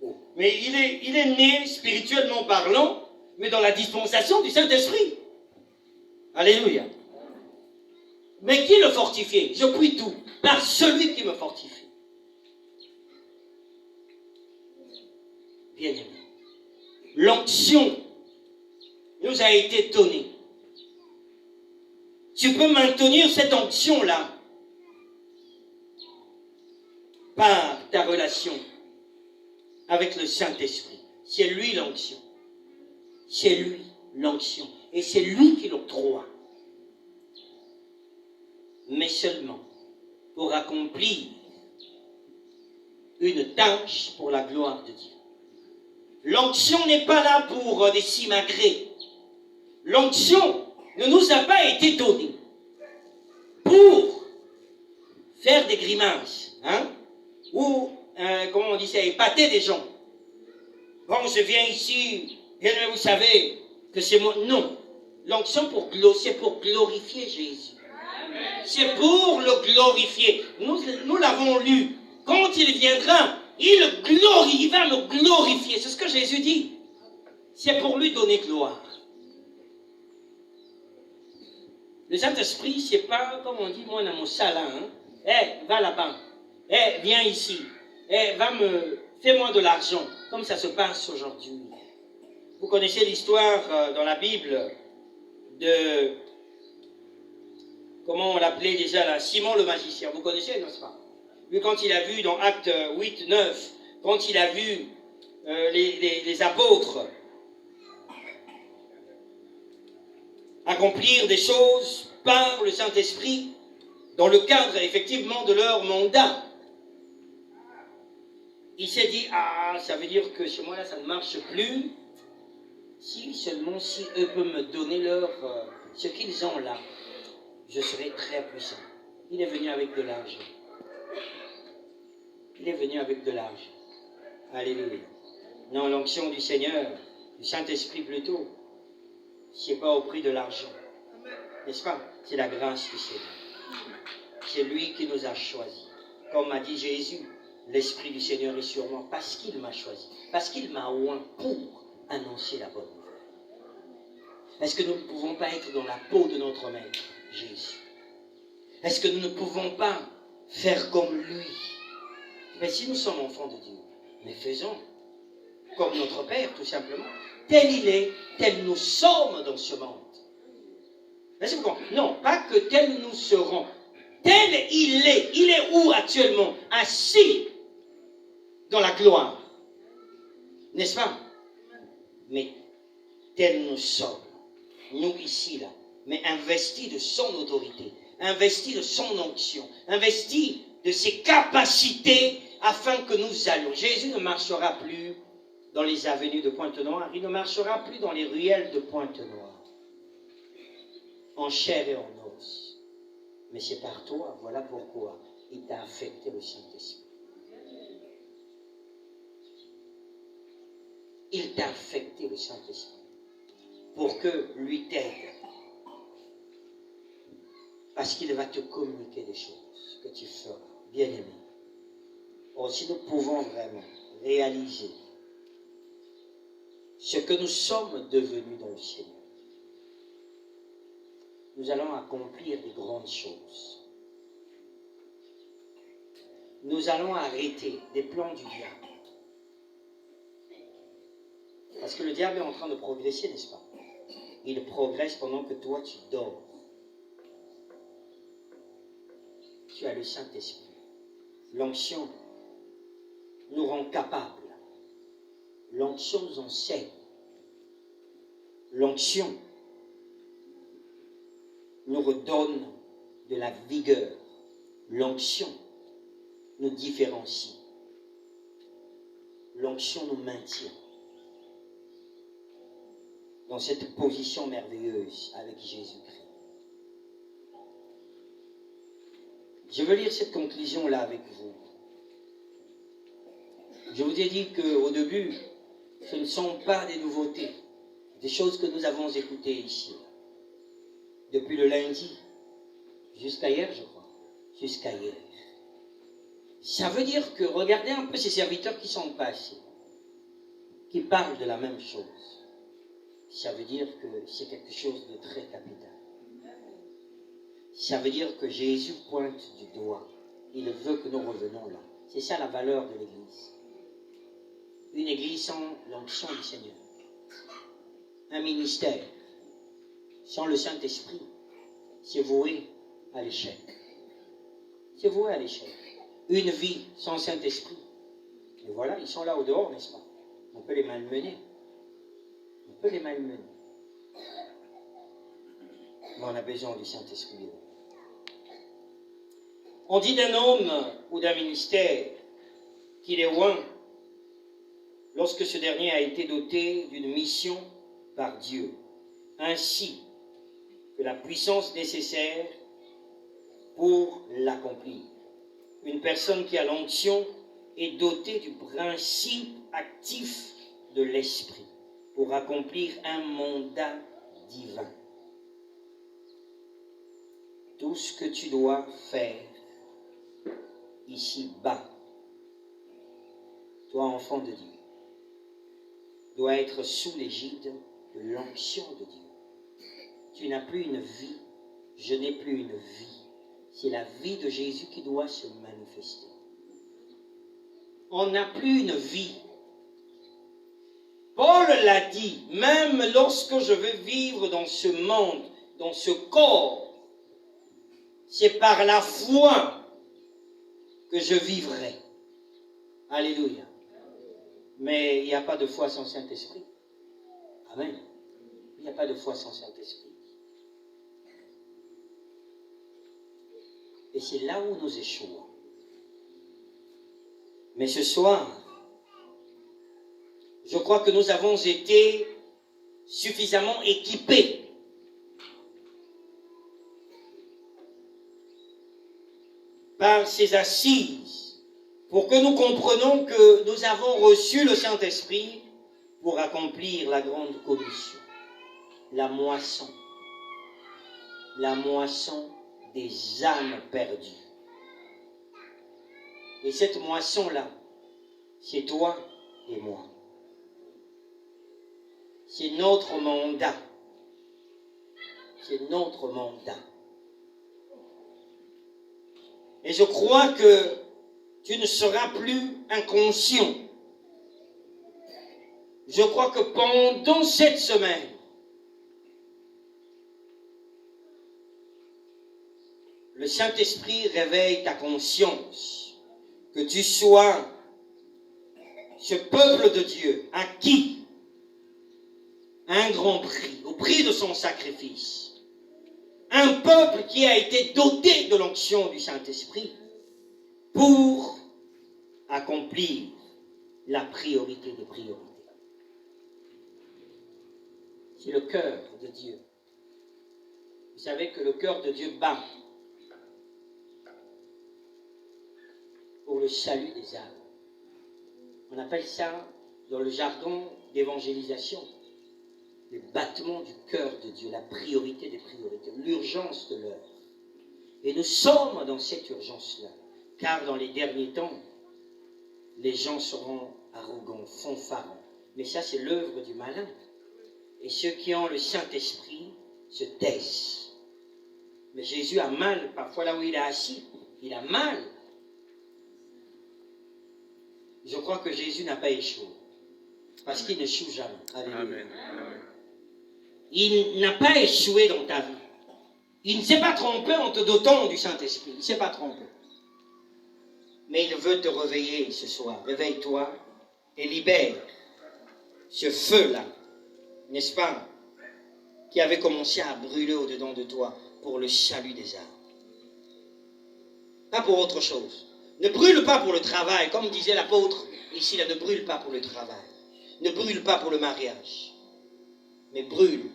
Oh. Mais il est né spirituellement parlant, mais dans la dispensation du Saint-Esprit. Alléluia. Mais qui le fortifie? Je puis tout par celui qui me fortifie. Bien-aimé, l'onction nous a été donnée. Tu peux maintenir cette onction-là par ta relation avec le Saint-Esprit. C'est lui l'onction. C'est lui l'onction. Et c'est lui qui l'octroie. Mais seulement pour accomplir une tâche pour la gloire de Dieu. L'onction n'est pas là pour des simagrées. L'onction ne nous a pas été donné pour faire des grimaces, hein, ou, comment on dit ça, épater des gens. Bon, je viens ici, bien vous savez que c'est moi. Non, l'onction c'est pour glorifier Jésus. C'est pour le glorifier. Nous l'avons lu. Quand il viendra, il va me glorifier. C'est ce que Jésus dit. C'est pour lui donner gloire. Le Saint-Esprit, c'est pas, comme on dit, moi, dans mon salon, hein? Va là-bas. Viens ici. Fais-moi de l'argent. Comme ça se passe aujourd'hui. Vous connaissez l'histoire dans la Bible de, comment on l'appelait déjà là, Simon le magicien. Vous connaissez, n'est-ce pas? Lui, quand il a vu dans Actes 8, 9, quand il a vu les apôtres accomplir des choses par le Saint-Esprit dans le cadre effectivement de leur mandat, il s'est dit, ça veut dire que chez moi là ça ne marche plus, si seulement si eux peuvent me donner ce qu'ils ont là, je serai très puissant. Il est venu avec de l'argent. Il est venu avec de l'argent. Alléluia. Non, l'onction du Seigneur, du Saint-Esprit plutôt, c'est pas au prix de l'argent. N'est-ce pas? C'est la grâce du Seigneur. C'est lui qui nous a choisis. Comme a dit Jésus, l'Esprit du Seigneur est sur moi parce qu'il m'a choisi, parce qu'il m'a oint pour annoncer la bonne nouvelle. Est-ce que nous ne pouvons pas être dans la peau de notre Maître, Jésus? Est-ce que nous ne pouvons pas faire comme lui? Mais si nous sommes enfants de Dieu, mais faisons comme notre Père, tout simplement. Tel il est, tel nous sommes dans ce monde. Est-ce que vous comprenez? Non, pas que tel nous serons. Tel il est. Il est où actuellement? Assis dans la gloire. N'est-ce pas? Mais tel nous sommes. Nous ici, là. Mais investis de son autorité. Investis de son onction. Investis de ses capacités afin que nous allions. Jésus ne marchera plus dans les avenues de Pointe-Noire. Il ne marchera plus dans les ruelles de Pointe-Noire. En chair et en os. Mais c'est par toi, voilà pourquoi il t'a affecté le Saint-Esprit. Il t'a affecté le Saint-Esprit pour que lui t'aide. Parce qu'il va te communiquer des choses que tu feras, bien-aimé. Or, si nous pouvons vraiment réaliser ce que nous sommes devenus dans le Seigneur, nous allons accomplir des grandes choses. Nous allons arrêter des plans du diable. Parce que le diable est en train de progresser, n'est-ce pas? Il progresse pendant que toi tu dors. Tu as le Saint-Esprit. L'onction nous rend capables. L'onction nous enseigne. L'onction nous redonne de la vigueur. L'onction nous différencie. L'onction nous maintient dans cette position merveilleuse avec Jésus-Christ. Je veux lire cette conclusion-là avec vous. Je vous ai dit qu'au début, ce ne sont pas des nouveautés, des choses que nous avons écoutées ici. Depuis le lundi, jusqu'à hier, je crois. Jusqu'à hier. Ça veut dire que, regardez un peu ces serviteurs qui sont passés, qui parlent de la même chose. Ça veut dire que c'est quelque chose de très capital. Ça veut dire que Jésus pointe du doigt. Il veut que nous revenions là. C'est ça la valeur de l'Église. Une Église sans l'onction du Seigneur. Un ministère sans le Saint-Esprit, c'est voué à l'échec. C'est voué à l'échec. Une vie sans Saint-Esprit. Et voilà, ils sont là au dehors, n'est-ce pas? On peut les malmener. On peut les malmener. Mais on a besoin du Saint-Esprit. On dit d'un homme ou d'un ministère qu'il est oint lorsque ce dernier a été doté d'une mission par Dieu. Ainsi, que la puissance nécessaire pour l'accomplir. Une personne qui a l'onction est dotée du principe actif de l'esprit pour accomplir un mandat divin. Tout ce que tu dois faire ici-bas, toi enfant de Dieu, doit être sous l'égide de l'onction de Dieu. Tu n'as plus une vie, je n'ai plus une vie. C'est la vie de Jésus qui doit se manifester. On n'a plus une vie. Paul l'a dit, même lorsque je veux vivre dans ce monde, dans ce corps, c'est par la foi que je vivrai. Alléluia. Mais il n'y a pas de foi sans Saint-Esprit. Amen. Il n'y a pas de foi sans Saint-Esprit. Et c'est là où nous échouons. Mais ce soir, je crois que nous avons été suffisamment équipés par ces assises pour que nous comprenions que nous avons reçu le Saint-Esprit pour accomplir la grande commission, la moisson des âmes perdues. Et cette moisson-là, c'est toi et moi. C'est notre mandat. C'est notre mandat. Et je crois que tu ne seras plus inconscient. Je crois que pendant cette semaine, le Saint-Esprit réveille ta conscience, que tu sois ce peuple de Dieu acquis un grand prix, au prix de son sacrifice. Un peuple qui a été doté de l'onction du Saint-Esprit pour accomplir la priorité des priorités. C'est le cœur de Dieu. Vous savez que le cœur de Dieu bat pour le salut des âmes. On appelle ça, dans le jargon d'évangélisation, le battement du cœur de Dieu, la priorité des priorités, l'urgence de l'heure. Et nous sommes dans cette urgence-là, car dans les derniers temps, les gens seront arrogants, fanfarons. Mais ça, c'est l'œuvre du malin. Et ceux qui ont le Saint-Esprit se taisent. Mais Jésus a mal, parfois là où il est assis, il a mal. Je crois que Jésus n'a pas échoué, parce qu'il n'échoue jamais. Alléluia. Amen. Il n'a pas échoué dans ta vie. Il ne s'est pas trompé en te dotant du Saint-Esprit. Il ne s'est pas trompé. Mais il veut te réveiller ce soir. Réveille-toi et libère ce feu-là, n'est-ce pas, qui avait commencé à brûler au-dedans de toi pour le salut des âmes. Pas pour autre chose. Ne brûle pas pour le travail, comme disait l'apôtre ici, là, ne brûle pas pour le travail. Ne brûle pas pour le mariage. Mais brûle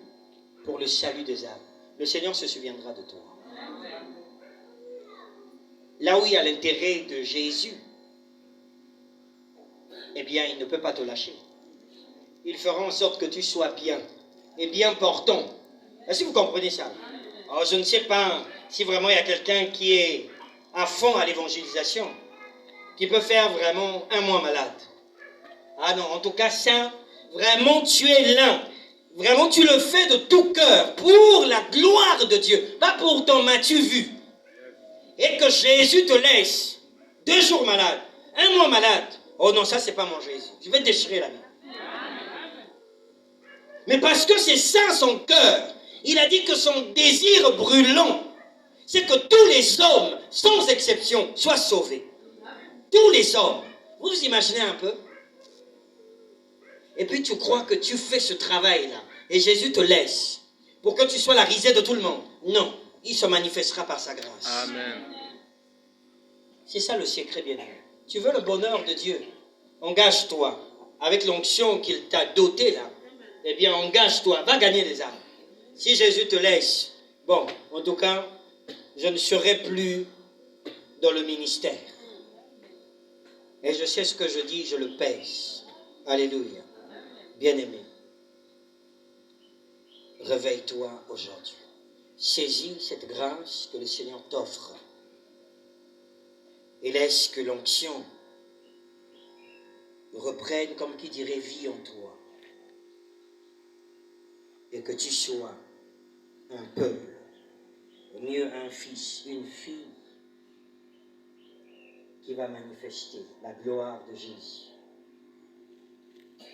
pour le salut des âmes. Le Seigneur se souviendra de toi. Là où il y a l'intérêt de Jésus, eh bien, il ne peut pas te lâcher. Il fera en sorte que tu sois bien et bien portant. Est-ce que vous comprenez ça? Alors, je ne sais pas si vraiment il y a quelqu'un qui est à fond à l'évangélisation, qui peut faire vraiment un mois malade. Ah non, en tout cas, ça, vraiment, tu es là. Vraiment, tu le fais de tout cœur, pour la gloire de Dieu, pas pour ton m'as-tu vu. Et que Jésus te laisse 2 jours malade, 1 mois malade. Oh non, ça, c'est pas mon Jésus. Je vais déchirer la vie. Mais parce que c'est ça son cœur. Il a dit que son désir brûlant, c'est que tous les hommes, sans exception, soient sauvés. Tous les hommes. Vous vous imaginez un peu? Et puis tu crois que tu fais ce travail-là. Et Jésus te laisse pour que tu sois la risée de tout le monde. Non, il se manifestera par sa grâce. Amen. C'est ça le secret, bien-aimé. Tu veux le bonheur de Dieu? Engage-toi avec l'onction qu'il t'a dotée là. Eh bien, engage-toi, va gagner les âmes. Si Jésus te laisse Bon, en tout cas, je ne serai plus dans le ministère. Et je sais ce que je dis, je le pèse. Alléluia. Bien-aimé, réveille-toi aujourd'hui. Saisis cette grâce que le Seigneur t'offre. Et laisse que l'onction reprenne, comme qui dirait, vie en toi. Et que tu sois un peuple, au mieux un fils, une fille, qui va manifester la gloire de Jésus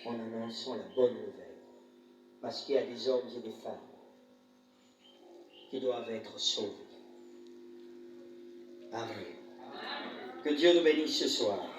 en annonçant la bonne nouvelle. Parce qu'il y a des hommes et des femmes qui doivent être sauvés. Amen. Que Dieu nous bénisse ce soir.